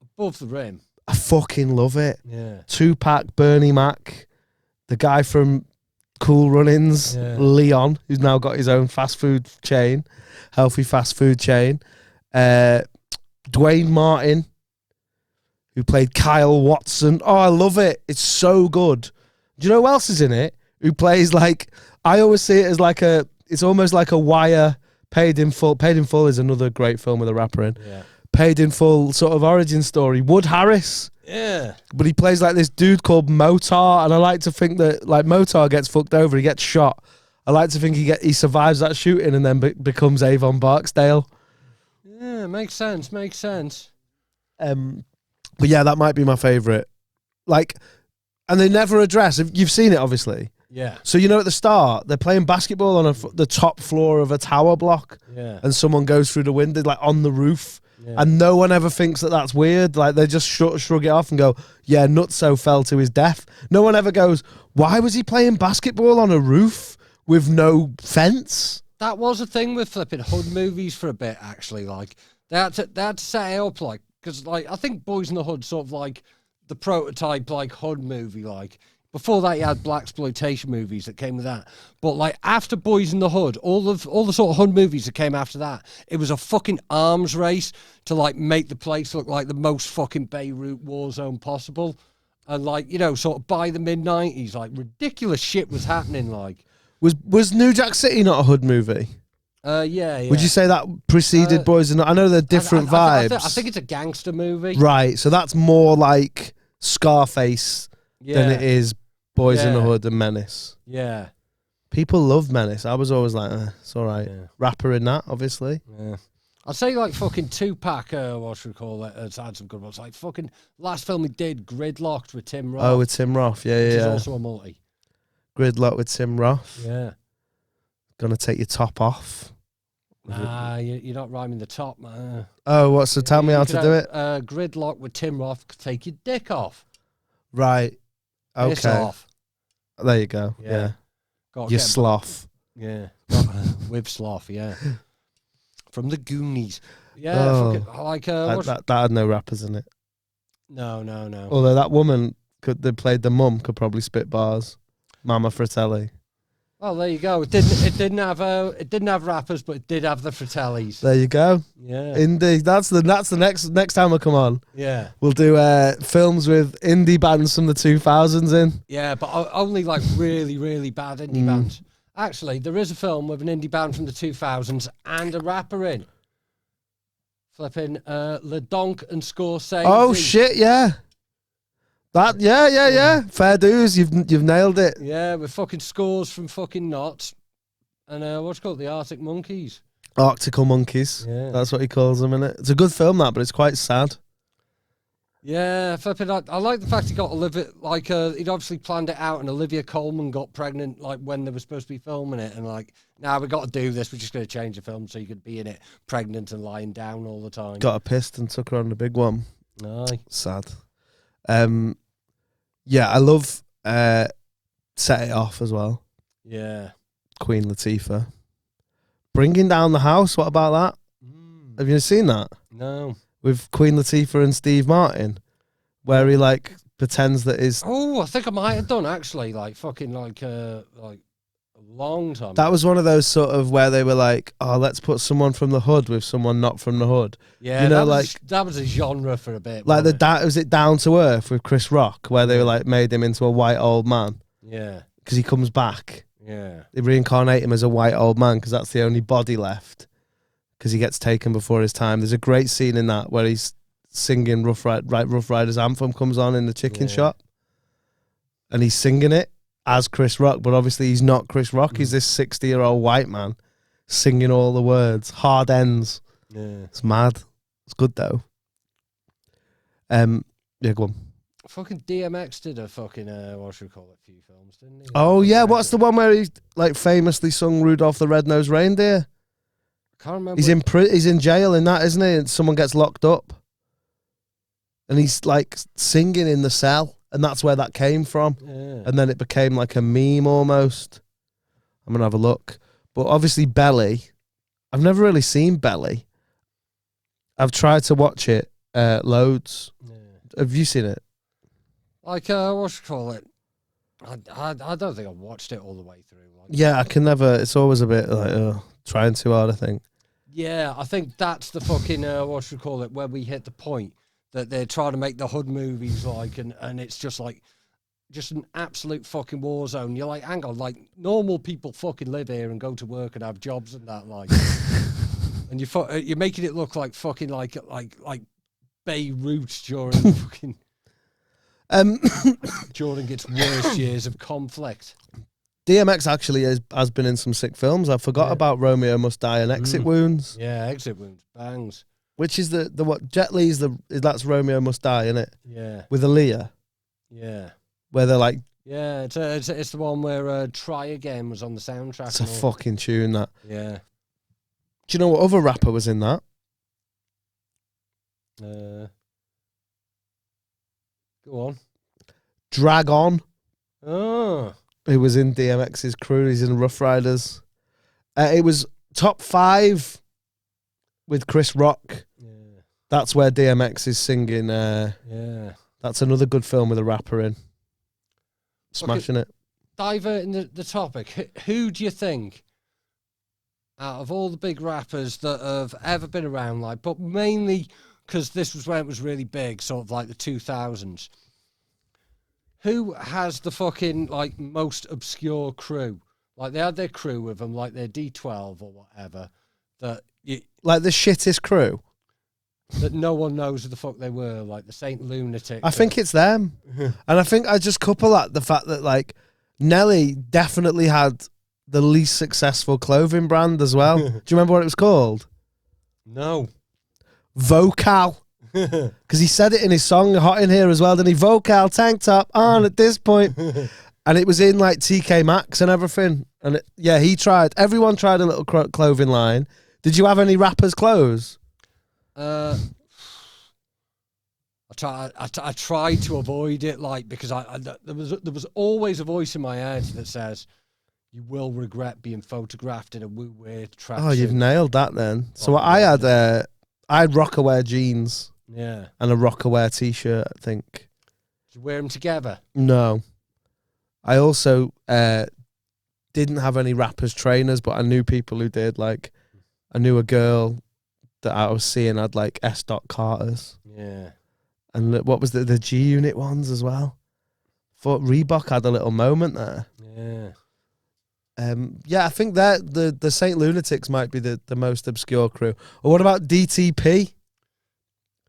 Above the Rim. I fucking love it. Yeah. Tupac, Bernie Mac, the guy from Cool Runnings, Leon, who's now got his own healthy fast food chain. Dwayne Martin, who played Kyle Watson. Oh, I love it. It's so good. Do you know who else is in it? Who plays I always see it as it's almost like a Wire Paid in Full. Paid in Full is another great film with a rapper in. Yeah. Paid in Full sort of origin story. Wood Harris. Yeah. But he plays this dude called Motar, and I like to think that Motar gets fucked over, he gets shot. I like to think he survives that shooting and then becomes Avon Barksdale. Yeah, makes sense. But yeah, that might be my favourite. And they never address. You've seen it, obviously. Yeah. So at the start, they're playing basketball on the top floor of a tower block. Yeah. And someone goes through the window, on the roof. Yeah. And no one ever thinks that that's weird. They just shrug it off and go, yeah, Nutso fell to his death. No one ever goes, why was he playing basketball on a roof with no fence? That was a thing with flipping hood movies for a bit, actually. They had to set it up, because I think Boys in the Hood sort of the prototype hood movie. Before that, you had blaxploitation movies that came with that. But after Boys in the Hood, all the sort of hood movies that came after that, it was a fucking arms race to make the place look like the most fucking Beirut war zone possible. And sort of by the mid-90s, ridiculous shit was happening. Was New Jack City not a hood movie? Yeah. Would you say that preceded Boys in the Hood? I know they're different vibes. I think it's a gangster movie. Right, so that's more like Scarface than it is Boys in the Hood and Menace. Yeah. People love Menace. I was always it's all right. Yeah. Rapper in that, obviously. Yeah. I'd say fucking Tupac, what should we call it, has had some good ones. Fucking last film he did, Gridlocked with Tim Roth. Oh, with Tim Roth, yeah. Which is also a multi. Gridlock with Tim Roth. Yeah. Gonna take your top off. Nah, you're not rhyming the top, man. Oh, what? So tell me how to do it. Gridlock with Tim Roth, take your dick off. Right. Okay. Piss off. There you go. Yeah. You sloth. Yeah. With sloth, yeah. From the Goonies. Yeah. That had no rappers in it. No. Although that woman that played the mum could probably spit bars. Mama Fratelli. Well, there you go. It didn't have rappers, but it did have the Fratellis. There you go. Yeah. Indie. That's the next time I come on. Yeah. We'll do films with indie bands from the 2000s in. Yeah, but only really, really bad indie bands. Actually, there is a film with an indie band from the 2000s and a rapper in. Flipping LeDonk and Scorsese. Oh shit! Yeah. That yeah. Fair dues. You've nailed it. Yeah, with fucking scores from fucking Knots and what's it called, the Arctic Monkeys. Arctical Monkeys. Yeah, that's what he calls them, innit? It's a good film, that, but it's quite sad. Yeah, flipping. I like the fact he got Olivia, like, he'd obviously planned it out, and Olivia Colman got pregnant, like, when they were supposed to be filming it, and, like, now we got to do this, we're just going to change the film so you could be in it pregnant and lying down all the time. Got her pissed and took her on the big one. Aye. Sad. Yeah, I love Set It Off as well. Yeah. Queen Latifah. Bringing Down the House, what about that? Have you seen that? No. With Queen Latifah and Steve Martin, where he like pretends that his... Oh, I think I might have done, actually, like, fucking, like a long time That ago. was one of those sort of where they were like, oh, let's put someone from the hood with someone not from the hood. Yeah, you know, that was a genre for a bit. Like was it Down to Earth with Chris Rock, where they were like made him into a white old man? Yeah. Because he comes back. Yeah. They reincarnate him as a white old man because that's the only body left. Because he gets taken before his time. There's a great scene in that where he's singing Rough Riders anthem comes on in the chicken shop, and he's singing it as Chris Rock, but obviously he's not Chris Rock. He's this 60-year-old white man singing all the words, hard ends. Yeah. It's mad. It's good though. Yeah, go on. Fucking DMX did a fucking what should we call it? Few films, didn't he? Oh yeah, what's the one where he like famously sung Rudolph the Red-Nosed Reindeer? I can't remember. He's in jail in that, isn't he? And someone gets locked up, and he's like singing in the cell, and that's where that came from. Yeah. And then it became like a meme almost. I'm gonna have a look, but obviously Belly. I've never really seen Belly. I've tried to watch it loads. Yeah. Have you seen it? Like what should we call it? I don't think I watched it all the way through. Like, Yeah, I can never. It's always a bit like trying too hard, I think. yeah, I think that's the fucking what should we call it? Where we hit the point that they're trying to make the hood movies like, and it's just like, just an absolute fucking war zone. You're like, hang on, like normal people fucking live here and go to work and have jobs and that, like, and you're making it look like fucking like Beirut during fucking Jordan gets worse years of conflict. DMX actually has been in some sick films. I forgot about Romeo Must Die and Exit Wounds. Yeah, Exit Wounds, bangs. Which is the what Jet Li's that's Romeo Must Die, isn't it? Yeah. With Aaliyah. Yeah. Where they're like, yeah, it's the one where Try Again was on the soundtrack. It's a fucking tune, that. Yeah. Do you know what other rapper was in that? Go on. Drag On. Oh. Who was in DMX's crew. He's in Rough Riders. It was top 5 with Chris Rock. Yeah. That's where DMX is singing. Yeah. That's another good film with a rapper in. Smashing it. Diverting the topic, who do you think, out of all the big rappers that have ever been around, like, but mainly because this was when it was really big, sort of like the 2000s, who has the fucking, like, most obscure crew? Like, they had their crew with them, like their D12 or whatever, like the shittest crew? That no one knows who the fuck they were, like the Saint Lunatic. I think it's them. And I think I just couple that, the fact that, like, Nelly definitely had the least successful clothing brand as well. Do you remember what it was called? No. Vocal. Because he said it in his song Hot in Here as well, didn't he? Vocal tank top on at this point. And it was in like TK Maxx and everything. And he tried. Everyone tried a little clothing line. Did you have any rappers' clothes? I tried to avoid it, like, because there was always a voice in my head that says, "You will regret being photographed in a woo-wear tracksuit." Oh, you've nailed that then. So I had Rockaware jeans. Yeah. And a Rockaware t-shirt, I think. Did you wear them together? No. I also didn't have any rappers trainers, but I knew people who did. Like, I knew a girl that I was seeing had like S. Carters. Yeah. And what was the G-Unit ones as well? Thought Reebok had a little moment there. Yeah. I think that the Saint Lunatics might be the most obscure crew. Or what about DTP?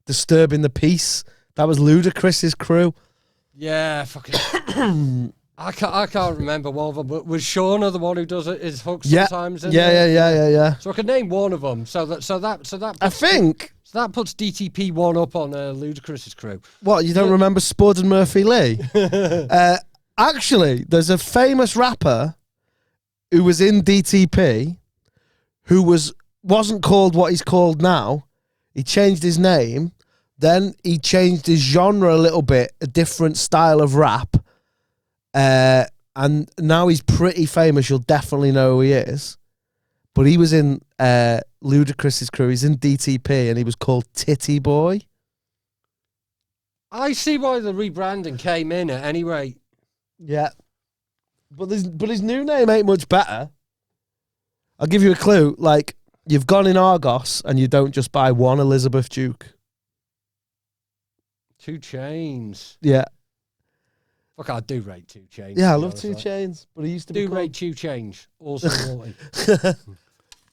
Disturbing the Peace. That was Ludacris's crew. Yeah, fucking. I can't remember one of them, but was Shauna the one who does it? His hooks sometimes? Yeah. So I could name one of them. So that. I think So that puts DTP 1 up on Ludacris's crew. What, you don't remember Spud and Murphy Lee? Actually, there's a famous rapper who was in DTP who wasn't called what he's called now. He changed his name. Then he changed his genre a little bit, a different style of rap. And now he's pretty famous. You'll definitely know who he is. But he was in Ludacris's crew. He's in DTP, and he was called Titty Boy. I see why the rebranding came in at any rate. Yeah. But his new name ain't much better. I'll give you a clue. Like, you've gone in Argos, and you don't just buy one Elizabeth Duke. 2 Chainz. Yeah. Fuck, I do rate 2 Chainz. Yeah, I love 2 Chainz, but he used to be called... rate 2 Chainz. Also naughty.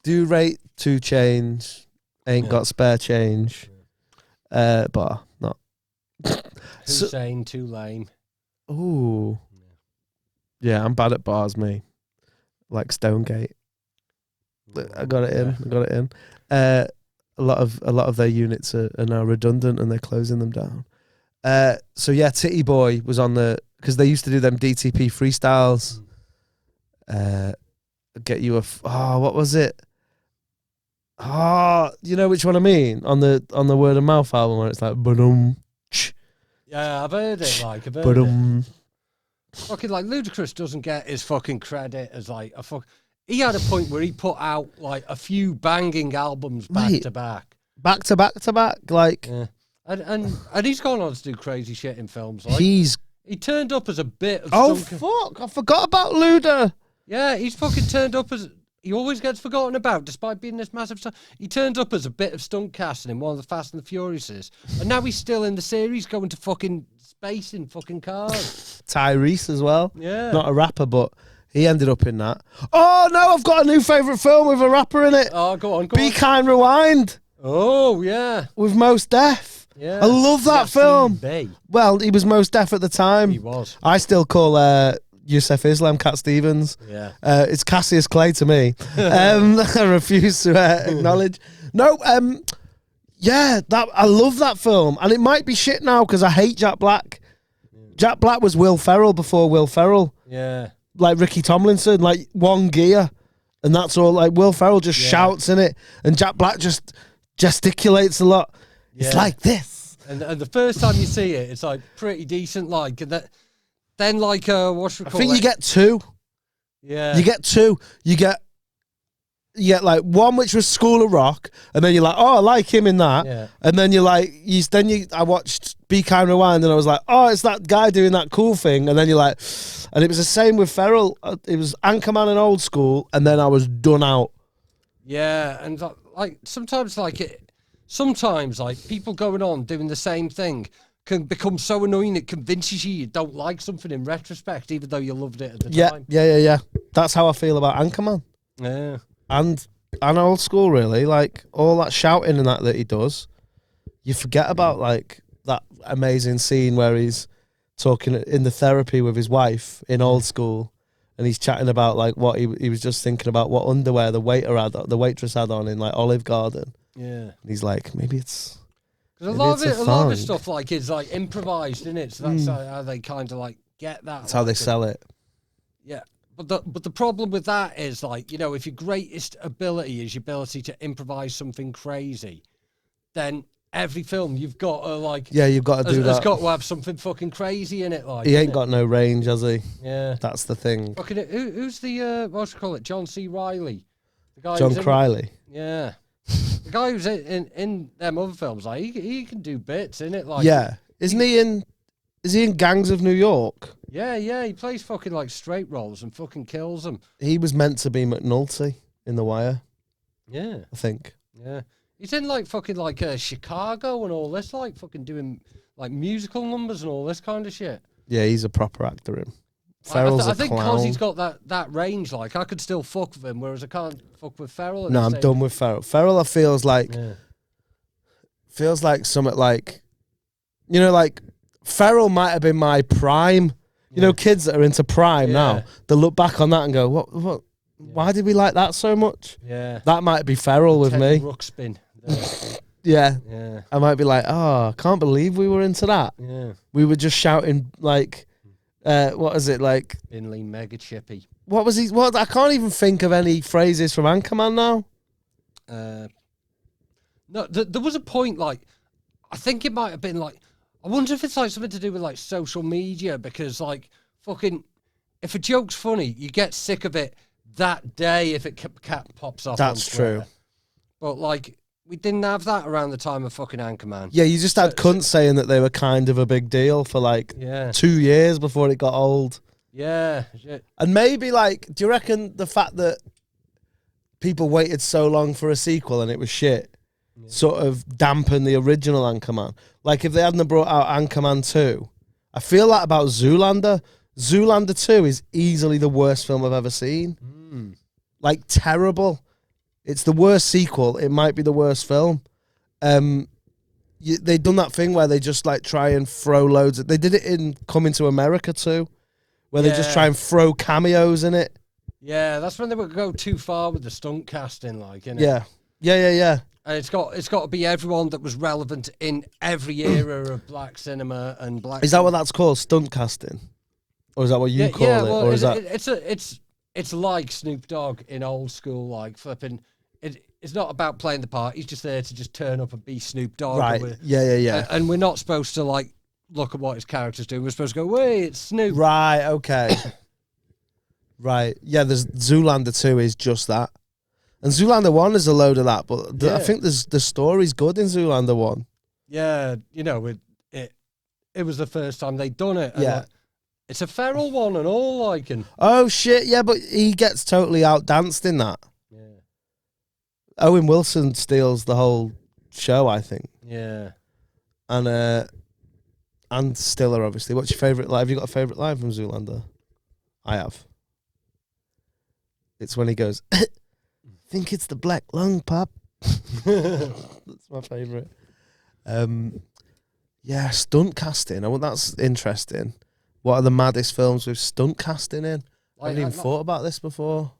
Do rate 2 Chainz. Ain't got spare change. But not. Hussein, too lame. Ooh. Yeah, I'm bad at bars, me. Like Stonegate. I got it in. A lot of their units are now redundant, and they're closing them down. So yeah, Titty Boy was on because they used to do them DTP freestyles. Get you what was it? You know which one I mean? On the Word of Mouth album, where it's like ba-dum. Yeah, I've heard it. Fucking like Ludacris doesn't get his fucking credit as like a fuck. He had a point where he put out like a few banging albums back to back. Like, yeah. And he's gone on to do crazy shit in films. Like, he turned up as a bit of. Fuck! I forgot about Luda. Yeah, he's fucking turned up as. He always gets forgotten about, despite being this massive star. He turned up as a bit of stunt casting in one of the Fast and the Furiouses, and now he's still in the series, going to fucking space in fucking cars. Tyrese as well. Yeah, not a rapper, but he ended up in that. Oh no, I've got a new favourite film with a rapper in it. Oh, go on. Be Kind, Rewind. Oh yeah, with Mos Def. Yeah, I love that film. Well, he was Mos Def at the time. He was. I still call Yusef Islam Cat Stevens. Yeah, it's Cassius Clay to me. I refuse to acknowledge. No, yeah, I love that film, and it might be shit now because I hate Jack Black. Jack Black was Will Ferrell before Will Ferrell. Yeah, like Ricky Tomlinson, like one gear, and that's all. Like Will Ferrell just shouts in it, and Jack Black just gesticulates a lot. Yeah. It's like this. And the first time you see it, it's like pretty decent. Like and that, then like what's it called? I think you get 2. Yeah, you get 2. You get like one which was School of Rock, and then you're like, oh, I like him in that. Yeah. And then you're like, I watched Be Kind, Rewind, and I was like, oh, it's that guy doing that cool thing. And then you're like, and it was the same with Ferrell. It was Anchorman and Old School, and then I was done out. Yeah, and like sometimes like people going on doing the same thing can become so annoying it convinces you don't like something in retrospect, even though you loved it at the time. Yeah. That's how I feel about Anchorman. Yeah. And Old School, really. Like, all that shouting and that he does, you forget about, like, that amazing scene where he's talking in the therapy with his wife in Old School, and he's chatting about, like, what he was just thinking about what underwear the waitress had on in, like, Olive Garden. Yeah. And he's like, maybe it's... Because a lot of his stuff, like, is, like, improvised, isn't it? So that's how they kind of, like, get that. That's how they sell it. Yeah. But the problem with that is, like, you know, if your greatest ability is your ability to improvise something crazy, then every film you've got to, like... Yeah, you've got to do that. It's got to have something fucking crazy in it, like... He ain't got no range, has he? Yeah. That's the thing. Fucking, who's the, what do you call it, John C. Reilly? The guy John Crilley. Yeah. The guy who's in them other films, like, he can do bits, innit? Like, yeah. Isn't he in... Is he in Gangs of New York? Yeah, he plays fucking like straight roles and fucking kills them. He was meant to be McNulty in The Wire. Yeah. I think. Yeah. He's in like fucking like Chicago and all this, like fucking doing like musical numbers and all this kind of shit. Yeah, he's a proper actor, him. Ferrell's I think because he's got that range, like I could still fuck with him, whereas I can't fuck with Ferrell. No, I'm done with Ferrell. Ferrell feels like something like, you know, like Ferrell might have been my prime. You know, kids that are into prime now, they look back on that and go, what? Why did we like that so much? Yeah. That might be Ferrell with me. Ruxpin. Yeah. Yeah. I might be like, oh, I can't believe we were into that. Yeah. We were just shouting like, what is it like? Binley Mega Chippy. What was he? What I can't even think of any phrases from Anchorman now. No, there was a point like, I think it might have been like, I wonder if it's like something to do with like social media, because like fucking, if a joke's funny, you get sick of it that day if it pops off. That's true. But like, we didn't have that around the time of fucking Anchorman. Yeah, you just had cunts saying that they were kind of a big deal for like 2 years before it got old. Yeah. Shit. And maybe like, do you reckon the fact that people waited so long for a sequel and it was shit sort of dampened the original Anchorman? Like if they hadn't brought out Anchorman 2, I feel that about Zoolander. Zoolander 2 is easily the worst film I've ever seen. Like terrible. It's the worst sequel. It might be the worst film. They've done that thing where they just like try and throw loads. They did it in Coming to America too, where they just try and throw cameos in it. Yeah, that's when they would go too far with the stunt casting, like, innit? Yeah. And it's got to be everyone that was relevant in every era of black cinema and black. Is that what that's called, stunt casting, or is that what you call it? Well, or is that it's like Snoop Dogg in old school, like flipping. It's not about playing the part. He's just there to just turn up and be Snoop Dogg. Right? Yeah. And we're not supposed to like look at what his character's doing. We're supposed to go, "Wait, it's Snoop." Right. Okay. Right. Yeah. There's Zoolander 2 is just that, and Zoolander 1 is a load of that. But I think the story's good in Zoolander 1. Yeah, you know, it was the first time they'd done it. And Yeah. like, it's a feral one and all, like, and Oh shit! Yeah, but he gets totally outdanced in that. yeah, Owen Wilson steals the whole show, I think. yeah. And Stiller, obviously. What's your favourite line? Have you got a favourite line from Zoolander? I have. It's when he goes, think it's the black lung, pop. That's my favourite. Yeah, stunt casting. That's interesting. What are the maddest films with stunt casting in? I haven't even thought about this before.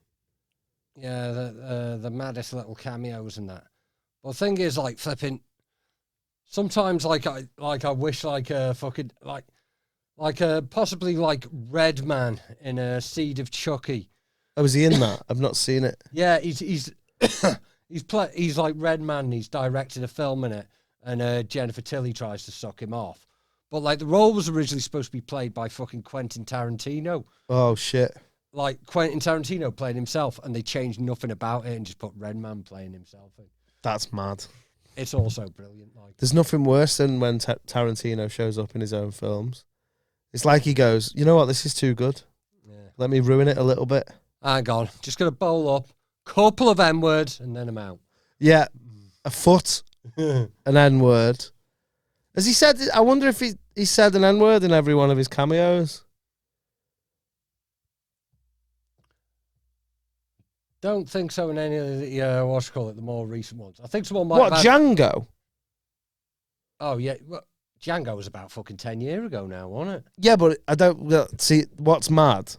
Yeah, the maddest little cameos and that. Well, the thing is, like, flipping. Sometimes, like I wish, like a fucking like a possibly like Redman in a Seed of Chucky. Oh, is he in that? I've not seen it. Yeah, he's he's like Redman. And he's directed a film in it, and Jennifer Tilly tries to suck him off. But like the role was originally supposed to be played by fucking Quentin Tarantino. Oh shit! Like Quentin Tarantino playing himself, and they changed nothing about it and just put Redman playing himself in. That's mad. It's also brilliant. Like, there's nothing worse than when Tarantino shows up in his own films. It's like he goes, you know what, this is too good. Yeah. Let me ruin it a little bit. Hang on, just gonna bowl up, couple of N words, and then I'm out. Yeah, a foot, an N word. Has he said? I wonder if he said an N word in every one of his cameos. Don't think so in any of the the more recent ones. I think someone might. What, Django? Oh yeah, well, Django was about fucking 10 years ago now, wasn't it? Yeah, but I don't see what's mad.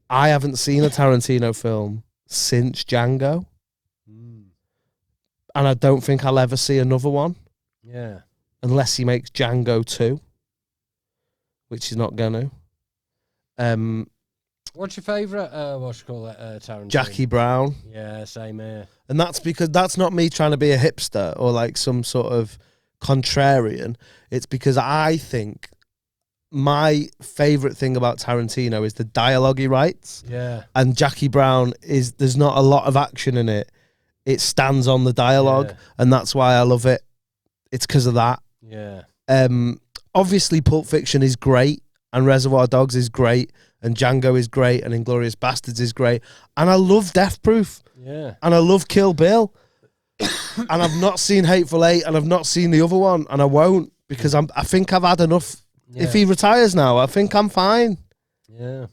I haven't seen a Tarantino film since Django, and I don't think I'll ever see another one. Yeah, unless he makes Django 2, which he's not gonna. What's your favourite, Tarantino? Jackie Brown. Yeah, same here. And that's because that's not me trying to be a hipster or like some sort of contrarian. It's because I think my favourite thing about Tarantino is the dialogue he writes. Yeah. And Jackie Brown there's not a lot of action in it. It stands on the dialogue, and that's why I love it. It's because of that. Yeah. Obviously, Pulp Fiction is great, and Reservoir Dogs is great, and Django is great, and Inglourious Bastards is great, and I love Death Proof. Yeah. And I love Kill Bill, and I've not seen Hateful Eight, and I've not seen the other one, and I won't because I think I've had enough. Yeah. If he retires now, I think I'm fine. Yeah.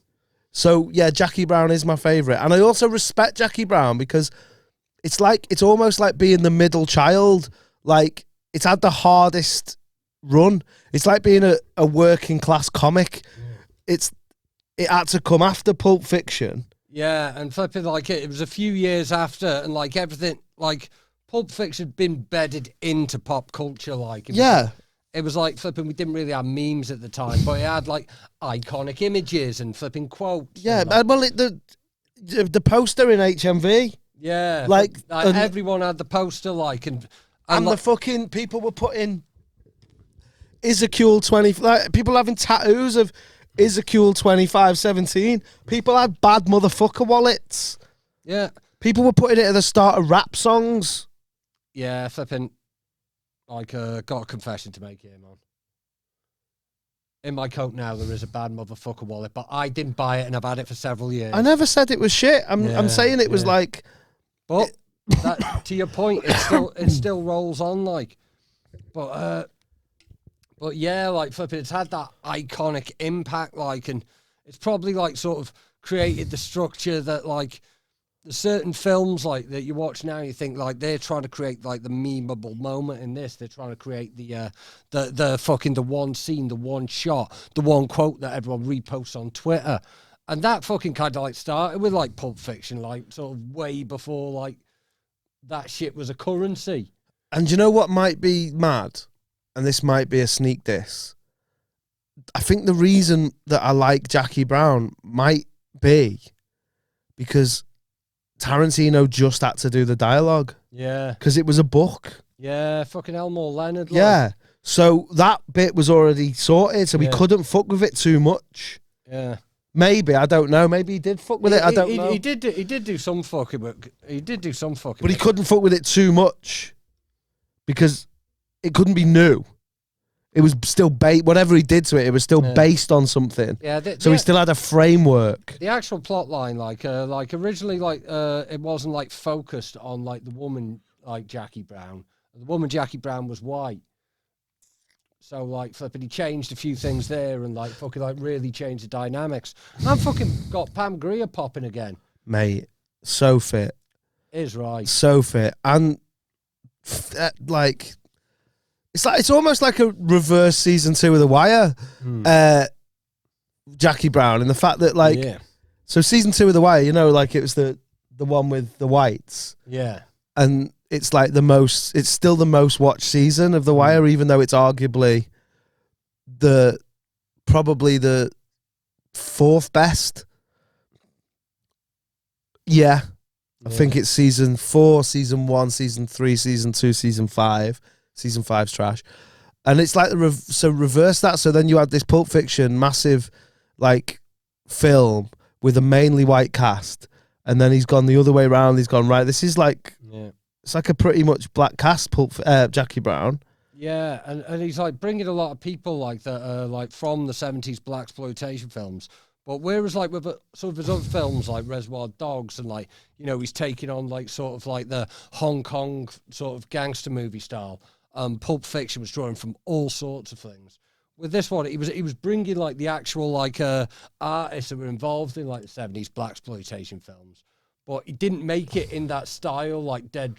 So yeah, Jackie Brown is my favourite, and I also respect Jackie Brown because it's almost like being the middle child. Like, it's had the hardest run. It's like being a working class comic. Yeah. It had to come after Pulp Fiction. Yeah, and flipping, like, it was a few years after, and like everything, like Pulp Fiction had been bedded into pop culture, like. It was like flipping, we didn't really have memes at the time, but it had like iconic images and flipping quotes. Yeah, and, like, well, the poster in HMV. Yeah. Like everyone had the poster, like, and the fucking people were putting Ezekiel 20, like, people having tattoos of Ezekiel 25:17. People had bad motherfucker wallets. Yeah. People were putting it at the start of rap songs. Yeah, flipping. Like, got a confession to make here, man. In my coat now, there is a bad motherfucker wallet, but I didn't buy it, and I've had it for several years. I never said it was shit. I'm saying it was like. But that, to your point, it still rolls on, like. But yeah, like flipping, it's had that iconic impact, like, and it's probably like sort of created the structure that, like, certain films like that you watch now, you think like they're trying to create like the memeable moment in this. They're trying to create the fucking the one scene, the one shot, the one quote that everyone reposts on Twitter, and that fucking kind of like started with like Pulp Fiction, like sort of way before like that shit was a currency. And you know what might be mad, and this might be a sneak diss. I think the reason that I like Jackie Brown might be because Tarantino just had to do the dialogue. Yeah. Because it was a book. Yeah, fucking Elmore Leonard. Like. Yeah. So that bit was already sorted, so we couldn't fuck with it too much. Yeah. Maybe, I don't know. Maybe he did fuck with it, I don't know. He did do some fucking, but he did do some fucking. But he couldn't fuck with it too much because it couldn't be new. It was still whatever he did to it, it was still based on something. Yeah. So he still had a framework. The actual plot line, like originally, like it wasn't like focused on like the woman, like Jackie Brown. The woman Jackie Brown was white. So like flipping, he changed a few things there and like fucking like really changed the dynamics. And fucking got Pam Grier popping again. Mate, so fit. Is right. So fit. And like. It's almost like a reverse season 2 of The Wire, Jackie Brown, and the fact that like, so season 2 of The Wire, you know, like it was the one with the whites, and it's like it's still the most watched season of The Wire, even though it's arguably probably the 4th best. Yeah, I think it's season 4, season 1, season 3, season 2, season 5. Season 5's trash. And it's like, so reverse that. So then you had this Pulp Fiction, massive, like, film with a mainly white cast. And then he's gone the other way around. He's gone, right, this is like, it's like a pretty much black cast, Jackie Brown. Yeah, and he's like bringing a lot of people like that, like from the 70s blaxploitation films. But whereas like with some of his other films like Reservoir Dogs and like, you know, he's taking on like sort of like the Hong Kong sort of gangster movie style. Pulp Fiction was drawing from all sorts of things. With this one, he was bringing like the actual like artists that were involved in like the 70s blaxploitation films, but he didn't make it in that style like dead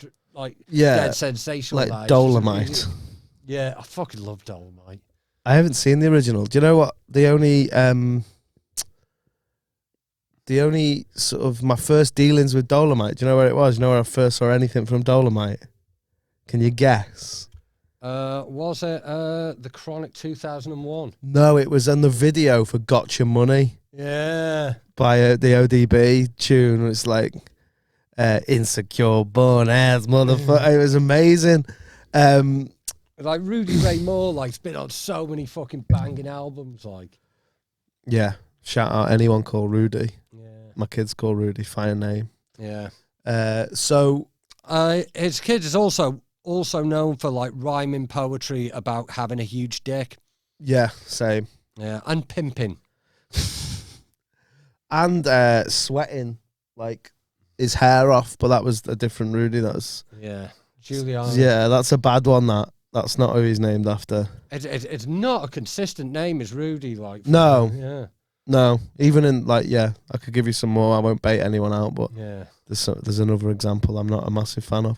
sensational. Like Dolomite. Yeah, I fucking love Dolomite. I haven't seen the original. Do you know what? The only sort of my first dealings with Dolomite, do you know where it was? Do you know where I first saw anything from Dolomite? Can you guess? Was it The Chronic 2001? No, it was on the video for Gotcha Money. Yeah. By the ODB tune. It's like, insecure, born ass motherfucker. It was amazing. Like Rudy Ray Moore, like, it's been on so many fucking banging albums, like. Yeah. Shout out anyone called Rudy. Yeah. My kid's called Rudy. Fine name. Yeah. So his kid is also known for like rhyming poetry about having a huge dick. Yeah, same. Yeah, and pimping. And sweating like his hair off, but that was a different Rudy. That's Giuliano. Yeah, that's a bad one. That's not who he's named after. It's not a consistent name, is Rudy. Like no. Even in like I could give you some more. I won't bait anyone out, but there's another example I'm not a massive fan of.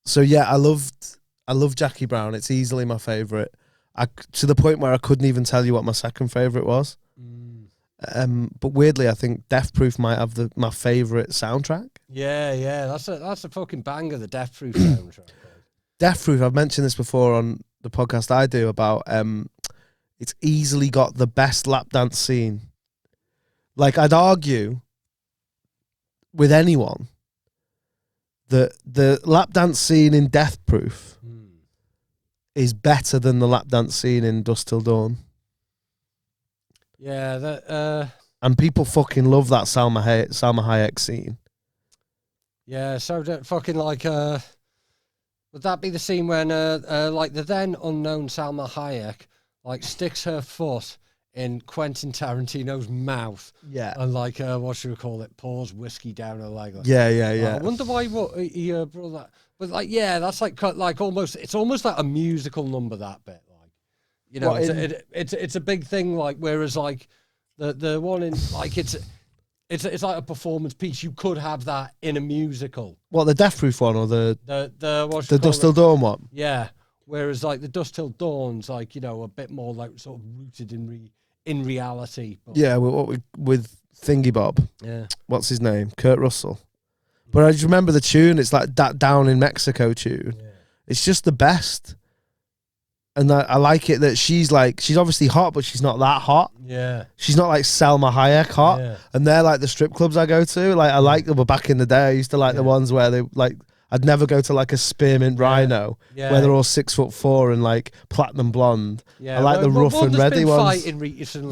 So yeah, I love Jackie Brown. It's easily my favourite. To the point where I couldn't even tell you what my second favourite was. But weirdly, I think Death Proof might have my favourite soundtrack. Yeah, that's a fucking banger, the Death Proof soundtrack. Death Proof, I've mentioned this before on the podcast I do about it's easily got the best lap dance scene. Like, I'd argue with anyone that the lap dance scene in Death Proof is better than the lap dance scene in Dusk Till Dawn. Yeah, that and people fucking love that Salma Hayek scene. Yeah, so that fucking like would that be the scene when like the then unknown Salma Hayek like sticks her foot in Quentin Tarantino's mouth? Yeah. And like what should we call it? Pours whiskey down her leg. Like, Yeah. I wonder why he brought that. But like, yeah, that's like almost, it's almost like a musical number, that bit. Like, you know, it's a big thing. Like, whereas like the one in like it's like a performance piece. You could have that in a musical. What, the Death Proof one or the Dusk Till Dawn one? Yeah. Whereas like the Dusk Till Dawn's like, you know, a bit more like sort of rooted in reality. But, yeah, with Thingy Bob. Yeah. What's his name? Kurt Russell. But I just remember the tune. It's like that Down in Mexico tune. Yeah. It's just the best. And I like it that she's obviously hot, but she's not that hot. Yeah. She's not like Salma Hayek hot. Yeah. And they're like the strip clubs I go to. Like, I like them, but back in the day, I used to like the ones where they like, I'd never go to like a Spearmint Rhino where they're all 6'4" and like platinum blonde. Yeah. I like the rough and ready ones.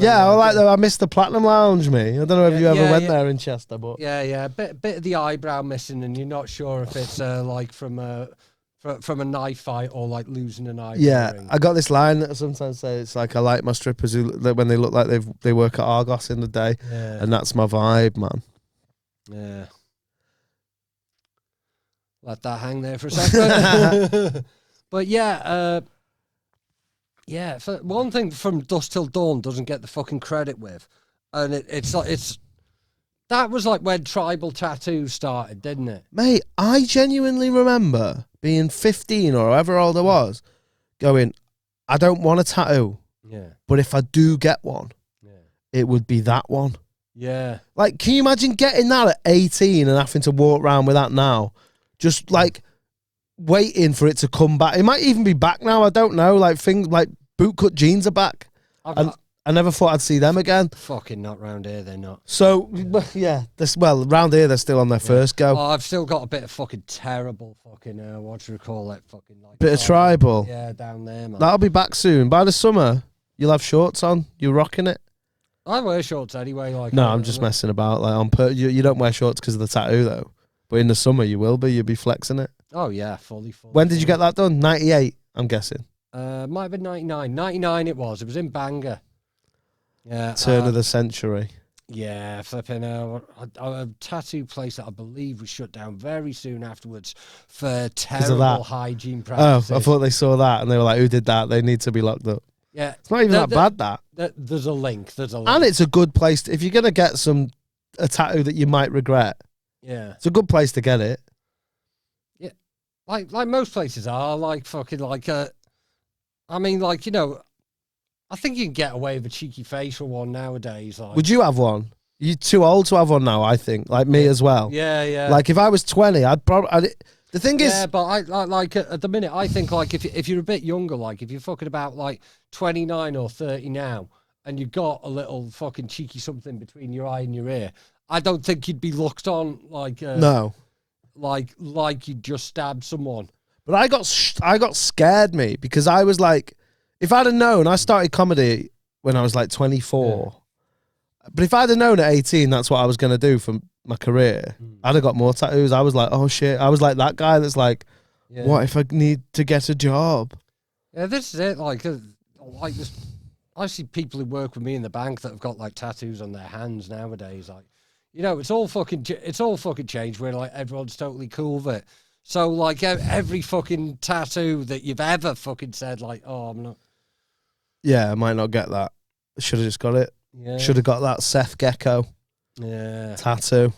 Yeah, I miss the Platinum Lounge, me. I don't know if you ever went there in Chester, but yeah, bit of the eyebrow missing, and you're not sure if it's like from a knife fight or like losing an eyebrow. Yeah, ring. I got this line that I sometimes say. It's like, I like my strippers when they look like they work at Argos in the day, and that's my vibe, man. Yeah. Let that hang there for a second. But yeah, one thing from Dusk Till Dawn doesn't get the fucking credit with, and it's that was like when tribal tattoos started, didn't it? Mate, I genuinely remember being 15 or however old I was, going, I don't want a tattoo. Yeah. But if I do get one, it would be that one. Yeah. Like, can you imagine getting that at 18 and having to walk around with that now? Just like waiting for it to come back. It might even be back now. I don't know. Like, things like bootcut jeans are back. I never thought I'd see them again. Fucking not round here, they're not. So, yeah. Round here, they're still on their first go. Oh, I've still got a bit of fucking terrible fucking, what do you call it? Fucking like bit of tribal. Yeah, down there, man. That'll be back soon. By the summer, you'll have shorts on. You're rocking it. I wear shorts anyway. Like, no, I'm just messing about. Like, you don't wear shorts because of the tattoo, though. But in the summer, you will be. You'll be flexing it. Oh, yeah, fully. When did you get that done? 98, I'm guessing. Might have been 99. 99 it was. It was in Bangor. Yeah. Turn of the century. Yeah, flipping a tattoo place that I believe was shut down very soon afterwards for terrible hygiene practices. Oh, I thought they saw that and they were like, who did that? They need to be locked up. Yeah. It's not even that bad, that. There's a link. And it's a good place. If you're going to get a tattoo that you might regret, it's a good place to get it. Yeah. Like most places are, like fucking like, I mean, like, you know, I think you can get away with a cheeky facial one nowadays. Like. Would you have one? You're too old to have one now, I think. Like me as well. Yeah. Like if I was 20, I'd probably... The thing is... Yeah, but I like at the minute, I think like if you're a bit younger, like if you're fucking about like 29 or 30 now, and you've got a little fucking cheeky something between your eye and your ear, I don't think you'd be looked on like... no. Like you just stabbed someone. But I got scared, me, because I was like... If I'd have known, I started comedy when I was like 24. Yeah. But if I'd have known at 18 that's what I was going to do for my career, I'd have got more tattoos. I was like, oh shit. I was like that guy that's like, what if I need to get a job? Yeah, this is it. Like this, I see people who work with me in the bank that have got like tattoos on their hands nowadays. Like, you know, it's all fucking changed where like everyone's totally cool with it. So like every fucking tattoo that you've ever fucking said like, oh, I'm not. Yeah, I might not get that. Should have just got it. Yeah. Should have got that Seth Gecko. Yeah. Tattoo.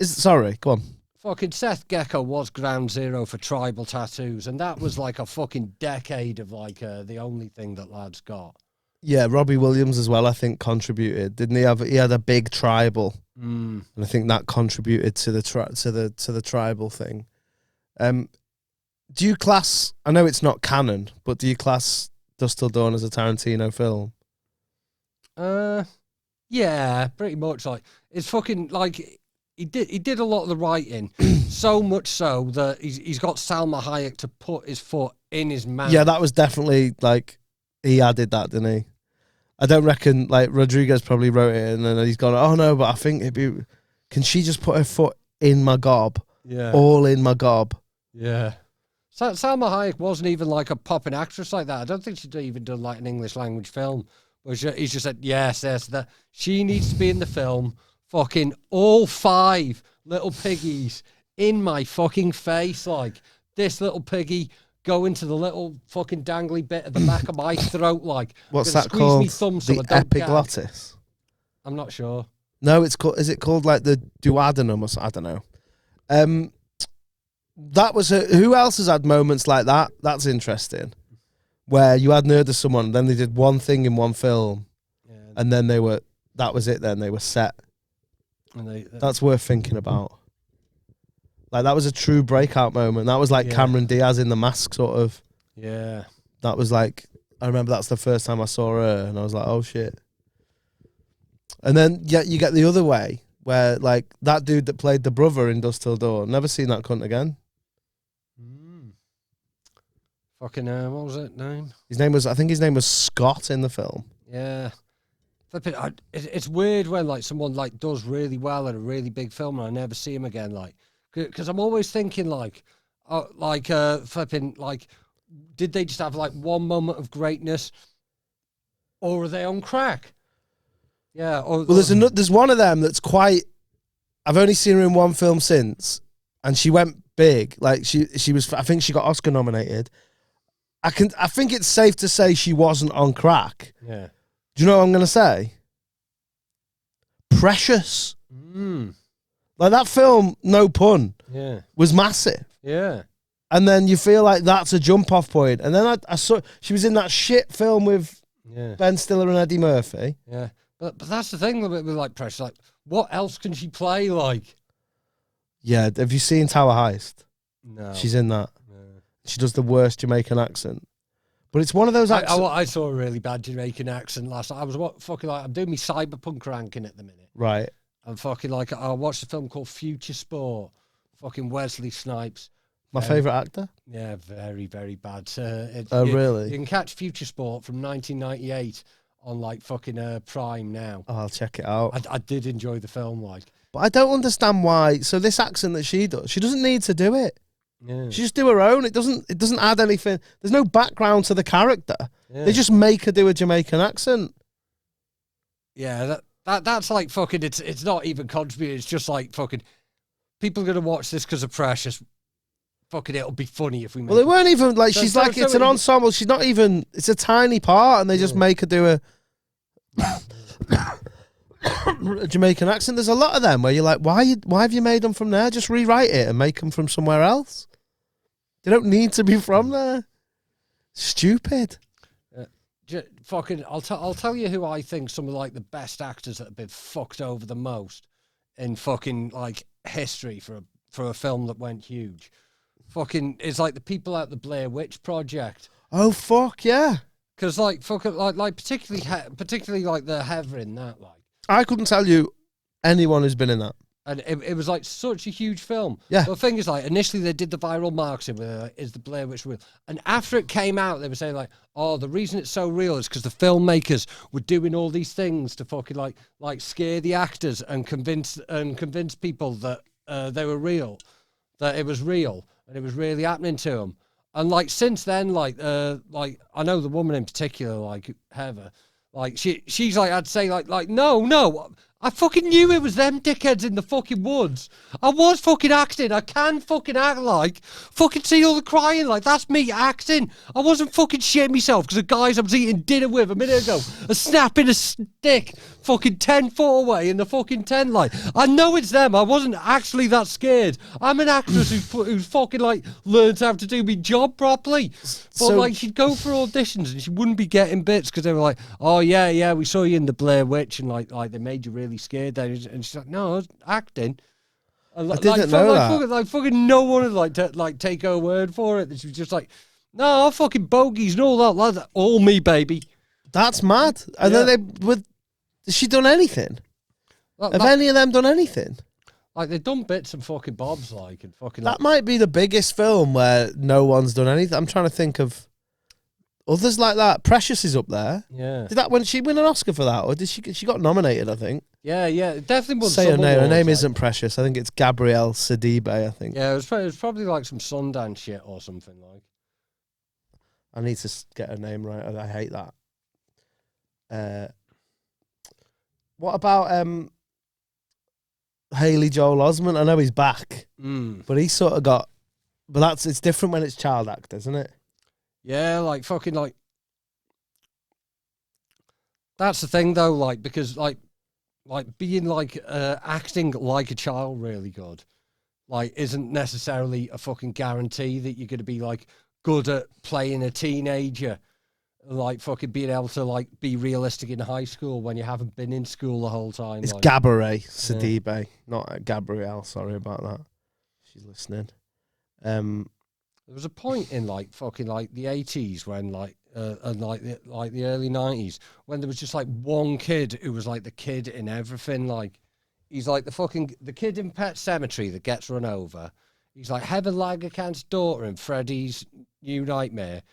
Sorry, go on. Fucking Seth Gecko was ground zero for tribal tattoos, and that was like a fucking decade of like the only thing that lads got. Yeah, Robbie Williams as well, I think, contributed. Didn't he have? He had a big tribal, and I think that contributed to the to the tribal thing. Do you class? I know it's not canon, but do you class Dusk Till Dawn as a Tarantino film? Yeah, pretty much. Like, it's fucking like he did a lot of the writing, so much so that he's got Salma Hayek to put his foot in his mouth. Yeah, that was definitely like he added that, didn't he? I don't reckon like Rodriguez probably wrote it and then he's gone, oh no, but I think it'd be. Can she just put her foot in my gob? Yeah, all in my gob. Yeah. Salma Hayek wasn't even like a popping actress like that. I don't think she'd even done like an English language film. He's just said, yes, that she needs to be in the film. Fucking all 5 little piggies in my fucking face. Like, this little piggy going to the little fucking dangly bit at the back of my throat. Like, what's that called? Me thumb so the epiglottis? Gag. I'm not sure. No, it's called. Is it called like the duodenum or something? I don't know. That was who else has had moments like that? That's interesting. Where you had nerd of someone, and then they did one thing in one film, and then that was it. Then they were set. And that's worth thinking about. Like that was a true breakout moment. That was like Cameron Diaz in The Mask, sort of. Yeah. That was like, I remember that's the first time I saw her, and I was like, oh shit. And then you get the other way, where like that dude that played the brother in Dusk Till Dawn, never seen that cunt again. Fucking what was that name? I think his name was Scott in the film. Yeah. It's weird when like someone like does really well in a really big film and I never see him again. Like, because I'm always thinking like, flipping like, did they just have like one moment of greatness, or are they on crack? Yeah. Well, there's one of them that's quite. I've only seen her in one film since, and she went big. Like she was. I think she got Oscar nominated. I think it's safe to say she wasn't on crack. Yeah. Do you know what I'm gonna say? Precious. Like that film, no pun. Yeah. Was massive. Yeah. And then you feel like that's a jump off point. And then I saw she was in that shit film with Ben Stiller and Eddie Murphy. Yeah. But that's the thing with like Precious. Like, what else can she play? Like. Yeah. Have you seen Tower Heist? No. She's in that. She does the worst Jamaican accent. But it's one of those accents. I saw a really bad Jamaican accent last night. I was fucking like, I'm doing me cyberpunk ranking at the minute. Right. I'm fucking like, I watched a film called Future Sport. Fucking Wesley Snipes. My favourite actor? Yeah, very, very bad. Really? You can catch Future Sport from 1998 on like fucking Prime now. Oh, I'll check it out. I did enjoy the film, like. But I don't understand why. So this accent that she does, she doesn't need to do it. Yeah. She just do her own. It doesn't add anything. There's no background to the character. Yeah. They just make her do a Jamaican accent. Yeah, that's like fucking. It's not even contributing. It's just like fucking. People are gonna watch this because of Precious. Fucking, it'll be funny if we. Make well, they weren't even like she's like it's an ensemble. She's not even. It's a tiny part, and they just make her do a Jamaican accent. There's a lot of them where you're like, why have you made them from there? Just rewrite it and make them from somewhere else. They don't need to be from there. Stupid. Fucking, I'll tell you who I think some of like the best actors that have been fucked over the most in fucking like history for a film that went huge. Fucking, it's like the people at the Blair Witch Project. Oh fuck yeah! Because like fucking like particularly like the Heather in that, like. I couldn't tell you anyone who's been in that. And it was like such a huge film. Yeah. But the thing is, like, initially they did the viral marketing with like, is the Blair Witch real? And after it came out, they were saying like, oh, the reason it's so real is because the filmmakers were doing all these things to fucking like scare the actors and convince people that they were real, that it was real and it was really happening to them. And like since then, like I know the woman in particular, like Heather. Like she's like, I'd say like no, I fucking knew it was them dickheads in the fucking woods. I was fucking acting. I can fucking act like. Fucking see all the crying. Like, that's me acting. I wasn't fucking shitting myself because the guys I was eating dinner with a minute ago are snapping a stick fucking 10 foot away in the fucking tent. Like, I know it's them. I wasn't actually that scared. I'm an actress who's fucking, like, learned how to do my job properly. But, like, she'd go for auditions and she wouldn't be getting bits because they were like, oh, yeah, we saw you in the Blair Witch and, like they made you really scared then. And she's like, no, I was acting. And, I didn't know that. Fucking no one would take her word for it. She was just like, no, I'll fucking bogies and all that. That's all me, baby. That's mad. And then has she done anything? Have any of them done anything? Like, they've done bits and fucking bobs, like, and fucking... That might be the biggest film where no one's done anything. I'm trying to think of others like that. Precious is up there. Yeah. When she win an Oscar for that? Or did she got nominated, I think. Yeah, it definitely won. Say her name. Her name isn't Precious. I think it's Gabrielle Sidibe, I think. Yeah, it was probably like some Sundance shit or something, like. I need to get her name right. I hate that. What about Haley Joel Osment? I know he's back, but he sort of got... But it's different when it's child actors, isn't it? Yeah, like, fucking, like... That's the thing, though, like, because, like being, like, acting like a child really good, like, isn't necessarily a fucking guarantee that you're going to be, like, good at playing a teenager, like, fucking being able to, like, be realistic in high school when you haven't been in school the whole time. It's like. Gabourey Sidibe, not Gabrielle. Sorry about that. She's listening. There was a point in, like, fucking, like, the 80s when, like, and like the early 90s when there was just, like, one kid who was, like, the kid in everything. Like, he's like the kid in Pet Sematary that gets run over. He's like Heather Langenkamp's daughter in Freddy's New Nightmare.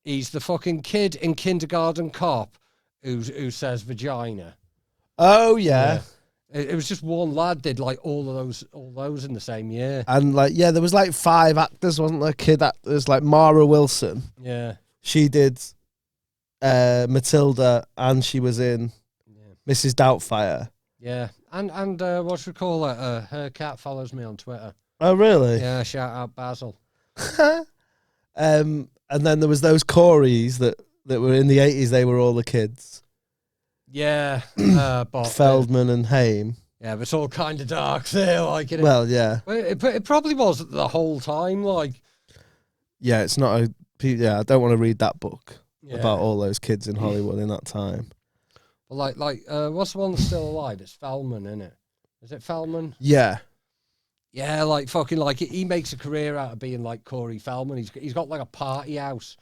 He's the fucking kid in Kindergarten Cop who says vagina. Oh yeah. It was just one lad did, like, all those in the same year. And, like, yeah, there was, like, 5 actors, wasn't there? Kid actors, like Mara Wilson. Yeah. She did Matilda, and she was in Mrs. Doubtfire. Yeah. And what should we call it? Her cat follows me on Twitter. Oh, really? Yeah, shout out Basil. And then there was those Coreys that were in the 80s, they were all the kids. Yeah. Feldman and Haim. Yeah, but it's all kind of dark there, like it. Well, yeah. It probably was the whole time, like. Yeah, it's not a... Yeah, I don't want to read that book about all those kids in Hollywood in that time. Well, like, what's the one that's still alive? It's Feldman, isn't it? Is it Feldman? Yeah. Yeah, like, fucking, like, he makes a career out of being, like, Corey Feldman. He's got, like, a party house.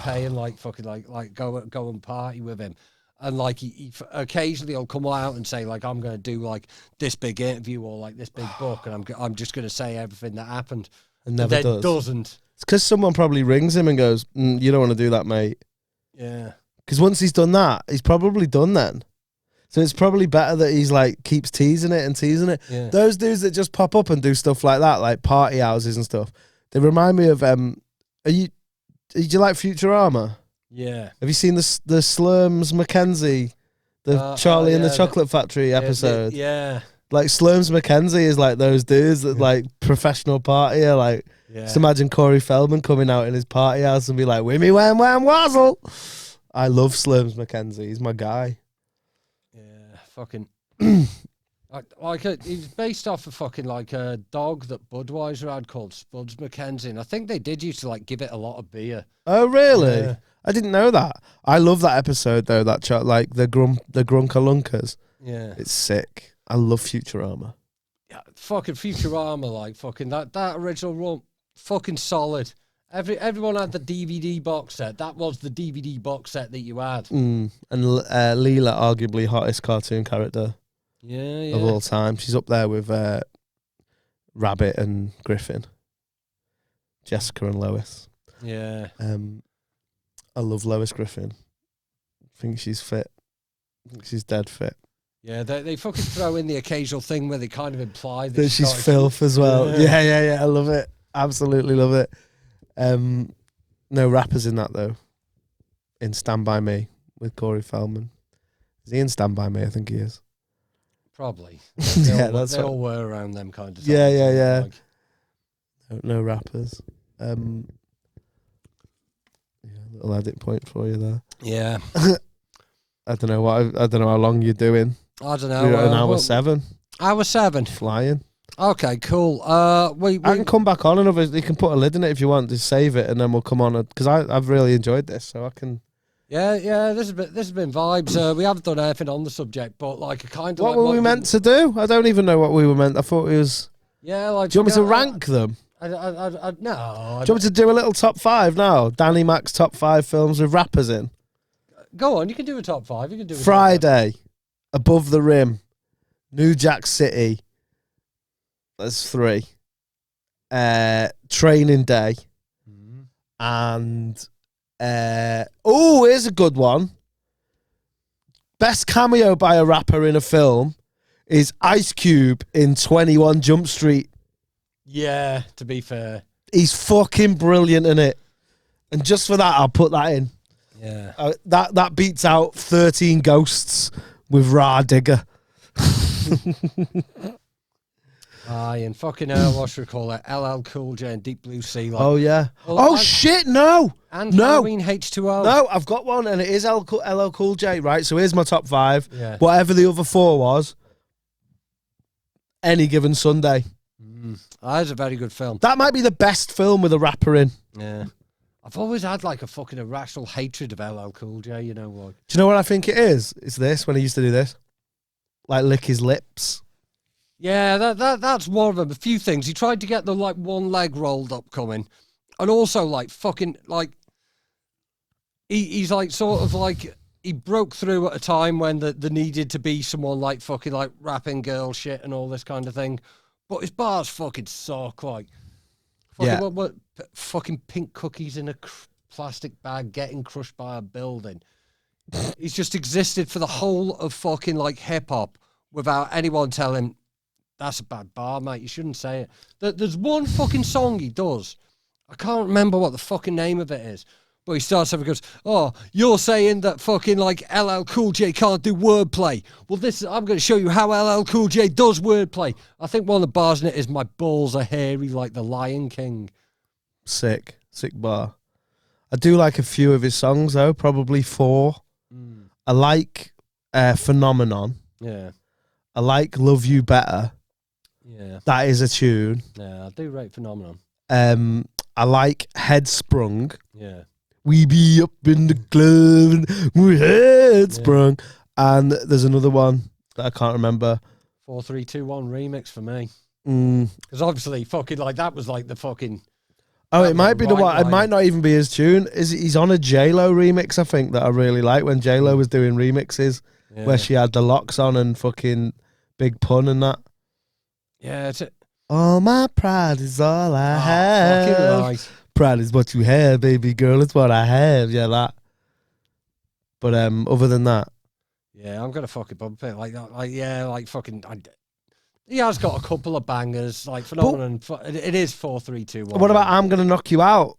Paying, like, fucking, like go and party with him. And, like, he occasionally he'll come out and say, like, I'm going to do, like, this big interview or, like, this big book, and I'm just going to say everything that happened. And never doesn't. It's because someone probably rings him and goes, you don't want to do that, mate. Yeah. Because once he's done that, he's probably done then. So it's probably better that he's, like, keeps teasing it. Yeah. Those dudes that just pop up and do stuff like that, like party houses and stuff, they remind me of, do you like Futurama? Yeah. Have you seen the Slurms Mackenzie, the Charlie and the Chocolate Factory episode? Yeah. Like, Slurms Mackenzie is like those dudes that, like, professional partier, like, just imagine Corey Feldman coming out in his party house and be like, "Wimmy wham wham wazzle." I love Slurms Mackenzie. He's my guy. Yeah, fucking. He's based off a fucking, like, a dog that Budweiser had called Spuds Mackenzie, and I think they did used to, like, give it a lot of beer. Oh, really? Yeah. I didn't know that. I love that episode though. That like the Grunkalunkas. Yeah, it's sick. I love Futurama. Yeah, fucking Futurama, like, fucking that original run, fucking solid. Everyone had the DVD box set. That was the DVD box set that you had. And Leela, arguably hottest cartoon character. Yeah. Of all time. She's up there with Rabbit and Griffin. Jessica and Lois. Yeah. I love Lois Griffin. I think she's fit. I think she's dead fit. Yeah, they fucking throw in the occasional thing where they kind of imply that she's filth as well. Yeah. I love it. Absolutely love it. No rappers in that though. In Stand By Me with Corey Feldman. Is he in Stand By Me? I think he is. Probably. That's they all were around them kind of times. Yeah. Like. No rappers. Little edit point for you there. Yeah. I don't know I don't know how long you're doing. I don't know. We're at an hour 7. Hour 7. Flying. Okay, cool. I can come back on another. You can put a lid in it if you want. Just save it, and then we'll come on because I've really enjoyed this, so I can. Yeah. This has been vibes. We haven't done anything on the subject, but like a kind of. What were we meant to do? I don't even know what we were meant. I thought it was. Yeah, like. Do you want me to rank them? No. Do you want me to do a little top 5 now? Danny Mac's top 5 films with rappers in. Go on, you can do a top 5. You can do a Friday, Above the Rim, New Jack City. That's 3. Training Day, and here's a good one. Best cameo by a rapper in a film is Ice Cube in 21 Jump Street. Yeah, to be fair. He's fucking brilliant in it. And just for that, I'll put that in. Yeah. That beats out 13 Ghosts with Raw Digger. Aye, and fucking, what should we call it? LL Cool J and Deep Blue Sea. Like, oh, yeah. Shit, no. And Halloween H2O. No, I've got one, and it is LL Cool J, right? So here's my top 5. Yeah. Whatever the other 4 was, Any Given Sunday. That's a very good film. That might be the best film with a rapper in. Yeah. I've always had like a fucking irrational hatred of LL Cool J, you know what? Do you know what I think it is? It's this, when he used to do this. Like lick his lips. Yeah, that's one of them. A few things. He tried to get the like one leg rolled up coming. And also like fucking like he's like sort of like he broke through at a time when there needed to be someone like fucking like rapping girl shit and all this kind of thing. But his bars fucking suck, like fucking, what fucking pink cookies in a plastic bag getting crushed by a building. He's just existed for the whole of fucking like hip hop without anyone telling him that's a bad bar, mate. You shouldn't say it. There's one fucking song he does. I can't remember what the fucking name of it is. But he starts off and goes, oh, you're saying that fucking like LL Cool J can't do wordplay. Well, I'm going to show you how LL Cool J does wordplay. I think one of the bars in it is my balls are hairy like the Lion King. Sick bar. I do like a few of his songs though, probably 4. I like Phenomenon. Yeah. I like Love You Better. Yeah. That is a tune. Yeah, I do rate Phenomenon. I like Head Sprung. Yeah. We be up in the club and we head sprung. And there's another one that I can't remember. 4, 3, 2, 1 remix for me. Mm. Because obviously, fucking like that was like the fucking. Oh, it might be the one. It might not even be his tune. He's on a J-Lo remix, I think, that I really like when J-Lo was doing remixes where she had the locks on and fucking Big Pun and that. Yeah, it's it. All my pride is all I have. Fucking right. Pride is what you have, baby girl. It's what I have. Yeah, that. But other than that, yeah, I'm gonna fucking bump it like that. Like like fucking. He has got a couple of bangers, like Phenomenon. It is 4, 3, 2, 1. What about I'm Gonna Knock You Out?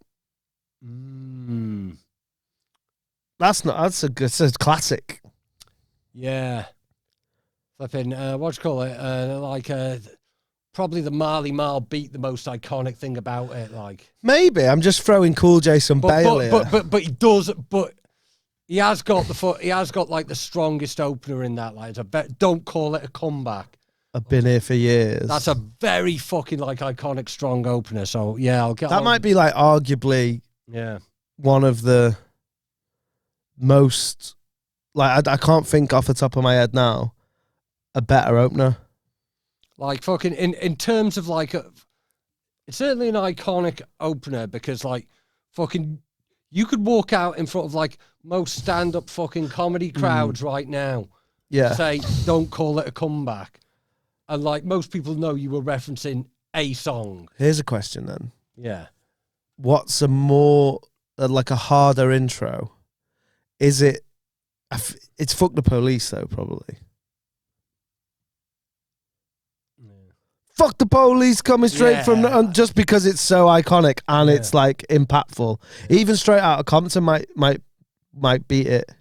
That's a classic. Yeah. Flipping, what do you call it? Probably the Marley Marl beat, the most iconic thing about it. Like maybe I'm just throwing Cool J some bail here. But he does. But he has got He has got like the strongest opener in that. Like, don't call it a comeback. I've been here for years. That's a very fucking like iconic strong opener. So yeah, I'll get. That might be like arguably one of the most like I can't think off the top of my head now a better opener. Like fucking in terms of like it's certainly an iconic opener because like fucking you could walk out in front of like most stand-up fucking comedy crowds right now. Yeah. Say don't call it a comeback. And like most people know you were referencing a song. Here's a question then. Yeah. What's a more like a harder intro? Is it? It's Fuck the Police though, probably. Fuck the police coming straight from just because it's so iconic and it's like impactful. Even Straight Outta Compton might beat it.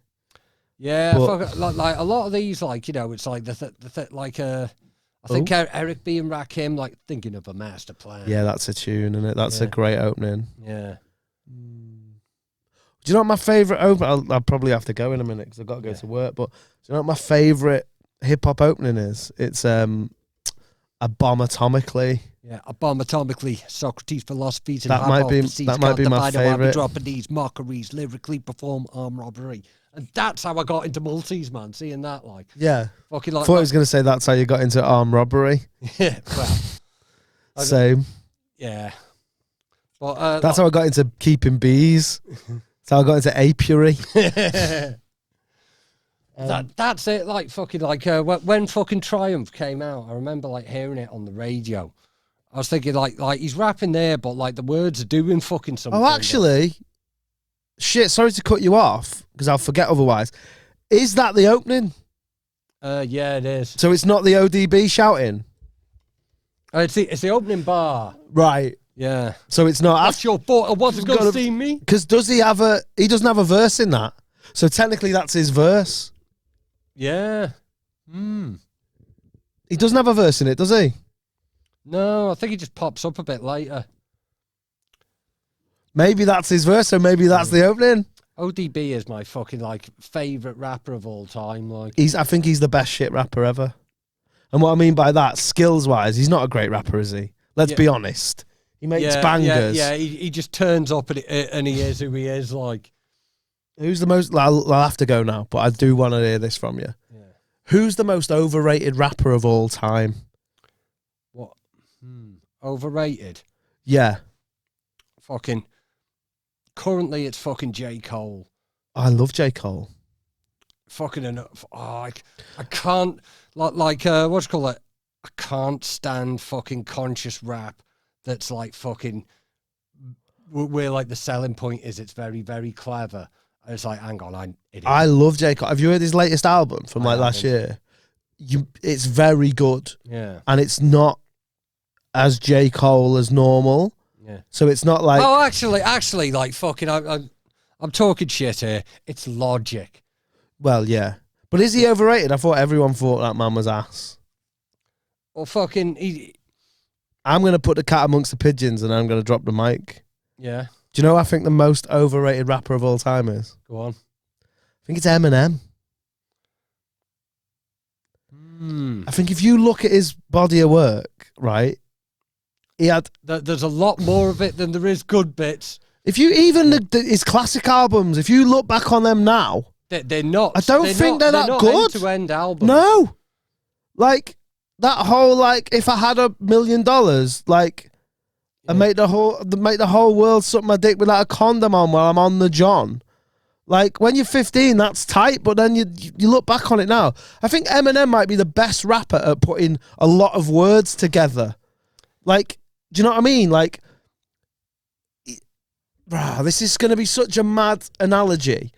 Yeah, But- like a lot of these, like, you know, it's like I think Eric B and Rakim, like, thinking of a master plan. Yeah, that's a tune, isn't it? That's a great opening. Yeah. Do you know what my favourite opening? I'll probably have to go in a minute because I've got to go to work. But do you know what my favourite hip hop opening is? It's A Bomb Atomically. Yeah, A Bomb Atomically, Socrates' philosophies and That might be my favourite. Dropping these mockeries, lyrically perform armed robbery. And that's how I got into Maltese, man, seeing that, like. Yeah. Fucking I like. thought I was going to say that's how you got into armed robbery. Yeah, well. Same. Yeah. But, that's how I got into keeping bees. That's how I got into apiary. That's it, like, fucking, like, when fucking Triumph came out, I remember, like, hearing it on the radio. I was thinking, like he's rapping there, but, like, the words are doing fucking something. Oh, actually, shit, sorry to cut you off, because I'll forget otherwise. Is that the opening? Yeah, it is. So it's not the ODB shouting? It's the opening bar. Right. Yeah. So it's not... That's your thought. I wasn't going to see me. Because he doesn't have a verse in that. So technically that's his verse. Yeah. He doesn't have a verse in it, does he? No, I think he just pops up a bit later. Maybe that's his verse, or maybe that's the opening. ODB is my fucking, like, favourite rapper of all time. Like, I think he's the best shit rapper ever. And what I mean by that, skills-wise, he's not a great rapper, is he? Let's be honest. He makes bangers. Yeah, he just turns up and he is who he is, like. Who's the most... I'll have to go now, but I do want to hear this from you. Yeah. Who's the most overrated rapper of all time? What? Overrated? Yeah. Fucking... Currently, it's fucking J. Cole. I love J. Cole. Fucking enough. Oh, I can't... What do you call it? I can't stand fucking conscious rap that's like fucking... Where, like, the selling point is it's very, very clever. It's like, hang on, I love J. Cole. Have you heard his latest album from last year? It's very good. Yeah. And it's not as J. Cole as normal. Yeah. So it's not like... Oh, actually, like, fucking, I'm talking shit here. It's Logic. Well, yeah. But is he overrated? I thought everyone thought that man was ass. Well, fucking... I'm going to put the cat amongst the pigeons and I'm going to drop the mic. Yeah. Do you know who I think the most overrated rapper of all time is? Go on. I think it's Eminem. I think if you look at his body of work, right, he had... There's a lot more of it than there is good bits. If you even... his classic albums, if you look back on them now... They're not... I don't think they're that good. End-to-end albums. No. Like, that whole, like, if I had $1 million, like... Yeah. And make the whole world suck my dick without a condom on while I'm on the John. Like, when you're 15, that's tight, but then you look back on it now. I think Eminem might be the best rapper at putting a lot of words together. Like, do you know what I mean? Like, this is going to be such a mad analogy.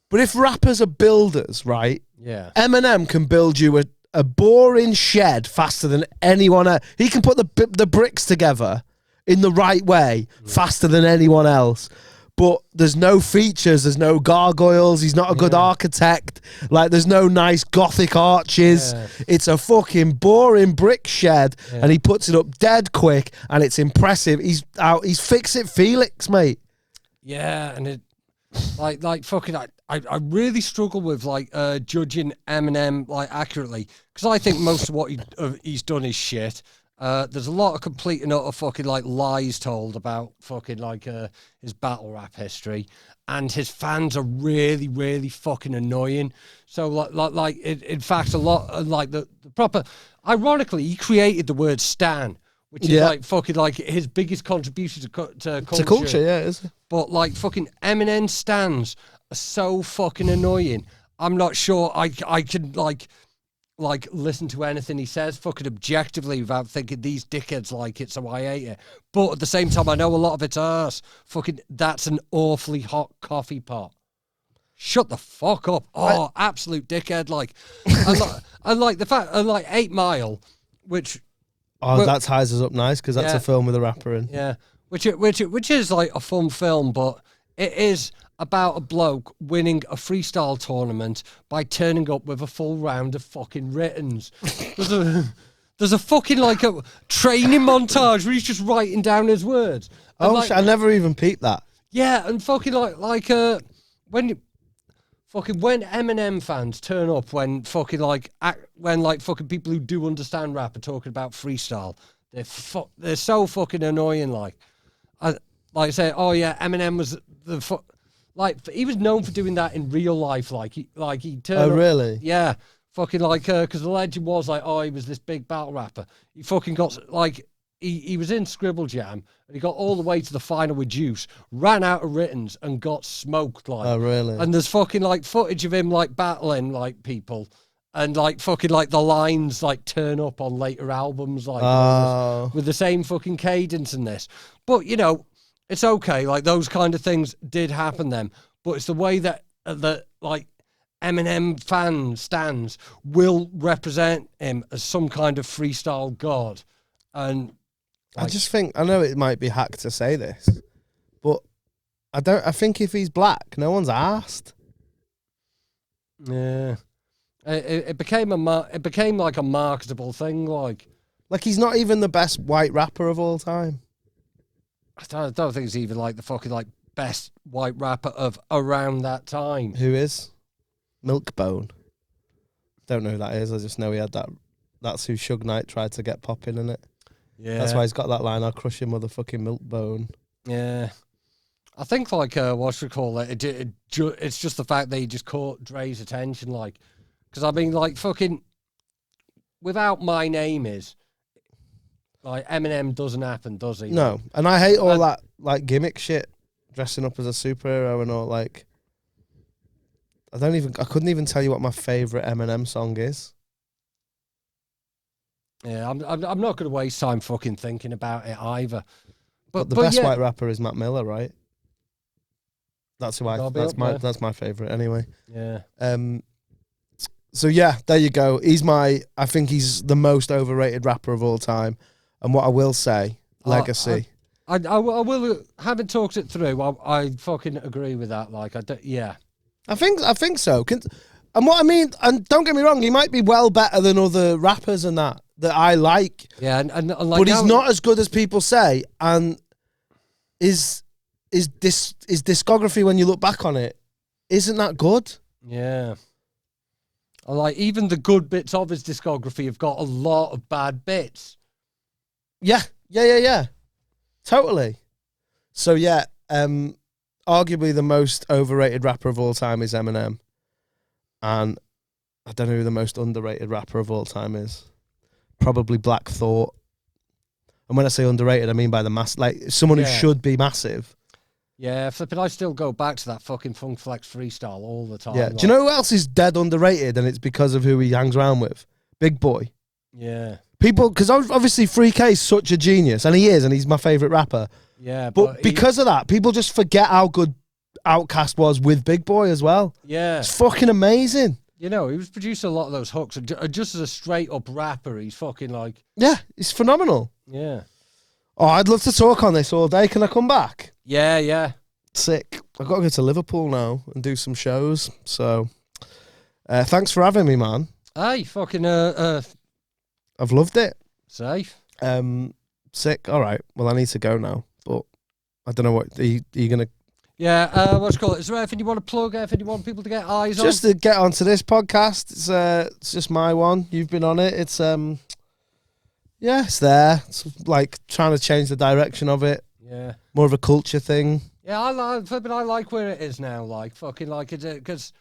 But if rappers are builders, right? Yeah. Eminem can build you a boring shed faster than anyone else. He can put the bricks together in the right way faster than anyone else. But there's no features, there's no gargoyles, he's not a good architect. Like, there's no nice gothic arches. Yeah. It's a fucking boring brick shed, and he puts it up dead quick, and it's impressive. He's Fix-It Felix, mate. Yeah, and it... Like fucking... I really struggle with, like, judging Eminem, like, accurately, because I think most of what he's done is shit. There's a lot of complete and utter fucking, like, lies told about fucking, like, his battle rap history, and his fans are really, really fucking annoying. So, like in fact, a lot of, like, the proper... Ironically, he created the word stan, which is, like, fucking, like, his biggest contribution to culture. To culture, yeah, it is. But, like, fucking Eminem stans are so fucking annoying. I'm not sure I can, like listen to anything he says fucking objectively without thinking these dickheads like it, so I hate it. But at the same time, I know a lot of it's arse. Fucking, that's an awfully hot coffee pot. Shut the fuck up. Oh, absolute dickhead. Like, and like the fact, and like 8 Mile, which... Oh, that ties us up nice, because that's a film with a rapper in. Yeah, which is like a fun film, but It is about a bloke winning a freestyle tournament by turning up with a full round of fucking writtens. There's a fucking like a training montage where he's just writing down his words. And like, I never even peeped that. Yeah, and fucking when Eminem fans turn up when fucking people who do understand rap are talking about freestyle, they're so fucking annoying. Like I say, oh yeah, Eminem was he was known for doing that in real life. He turned up. Really? Yeah, fucking because the legend was like, oh, he was this big battle rapper. He fucking got he was in Scribble Jam and he got all the way to the final with Juice, ran out of writtens and got smoked. Oh really? And there's fucking footage of him battling people. And the lines turn up on later albums with the same fucking cadence in this. But it's okay. Those kind of things did happen then. But it's the way that Eminem stands will represent him as some kind of freestyle god. And I just think, I know it might be hack to say this, but I think if he's black, no one's asked. Yeah. It became like a marketable thing, like he's not even the best white rapper of all time. I don't think he's even the fucking best white rapper of around that time. Who is? Milkbone. Don't know who that is. I just know he had that. That's who Suge Knight tried to get popping in it. Yeah, that's why he's got that line. I'll crush your motherfucking Milkbone. Yeah, I think what you call it? It's just the fact that he just caught Dre's attention, because I mean, fucking without My Name Is. Eminem doesn't happen, does he? No, and I hate all that gimmick shit, dressing up as a superhero and all. I couldn't even tell you what my favorite Eminem song is. Yeah, I'm not going to waste time fucking thinking about it either. But the best white rapper is Mac Miller, right? That's who that's my favorite anyway. Yeah. So yeah, there you go. I think he's the most overrated rapper of all time. And what I will say, legacy. I will, having talked it through, I fucking agree with that. Yeah. I think so. And what I mean, and don't get me wrong, he might be well better than other rappers and that I like. Yeah, but he's not as good as people say. And his discography, when you look back on it, isn't that good. Yeah. Even the good bits of his discography have got a lot of bad bits. Yeah. Totally. So yeah, arguably the most overrated rapper of all time is Eminem. And I don't know who the most underrated rapper of all time is. Probably Black Thought. And when I say underrated, I mean by the mass, someone who should be massive. Yeah, flipping, I still go back to that fucking Funk Flex freestyle all the time. Yeah. Do you know who else is dead underrated? And it's because of who he hangs around with? Big Boy. Yeah. People, because obviously 3K is such a genius, and he is, and he's my favourite rapper. Yeah, but because of that, people just forget how good Outkast was with Big Boy as well. Yeah. It's fucking amazing. He was producing a lot of those hooks. Just as a straight-up rapper, he's fucking Yeah, it's phenomenal. Yeah. Oh, I'd love to talk on this all day. Can I come back? Yeah. Sick. I've got to go to Liverpool now and do some shows. So, thanks for having me, man. Hey, fucking, I've loved it. Safe. Sick. All right. Well, I need to go now, but I don't know what are you gonna. Yeah. What's it called? Is there anything you want to plug? Anything you want people to get eyes on? Just to get onto this podcast. It's just my one. You've been on it. It's yeah, it's there. It's trying to change the direction of it. Yeah. More of a culture thing. Yeah, I like where it is now. Because.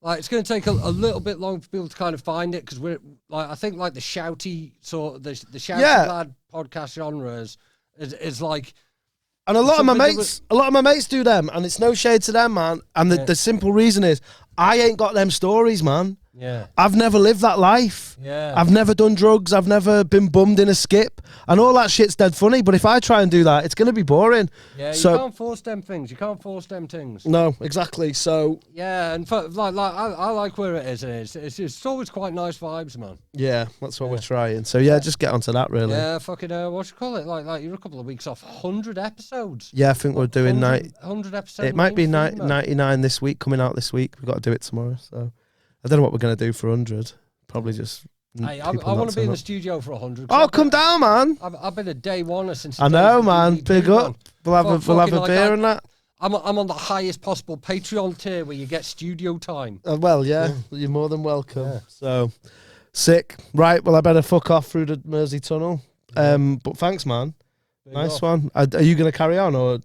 It's going to take a little bit long for people to kind of find it because we're I think the shouty sort of the shouty lad podcast genre is and a lot of my mates do them, and it's no shade to them, man. And the simple reason is I ain't got them stories, man. Yeah. I've never lived that life. Yeah. I've never done drugs. I've never been bummed in a skip. And all that shit's dead funny. But if I try and do that, it's going to be boring. Yeah, you So, can't force them things. You can't force them things. no, exactly. So, Yeah, and for, I like where it is. And it's always quite nice vibes, man. yeah, that's what we're trying. So, yeah, just get onto that, really. Yeah, fucking, what you call it? Like you're a couple of weeks off 100 episodes. Yeah, I think we're doing 100 episodes. It might be mainstream, man. 99 this week, coming out this week. We've got to do it tomorrow. So, I don't know what we're going to do for 100. Probably just. Hey, I want to be in the studio for 100. Oh, come down, man. I've been a day one since. I know, man. Big up. We'll have a beer and that. I'm on the highest possible Patreon tier where you get studio time. Well, yeah, you're more than welcome. Yeah. So, sick. Right, well, I better fuck off through the Mersey Tunnel. But thanks, man. Nice one. Are you going to carry on, or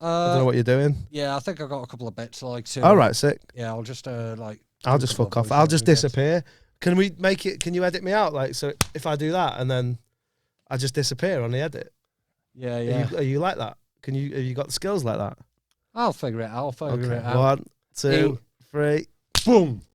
I don't know what you're doing? Yeah, I think I got a couple of bits like. All right, sick. Yeah, I'll just I'll just fuck off. I'll just disappear. Can we make it? Can you edit me out? Like, so if I do that and then I just disappear on the edit. Yeah, yeah. Are you like that? Have you got the skills like that? I'll figure it out. I'll figure it out. 1, 2, 3, boom.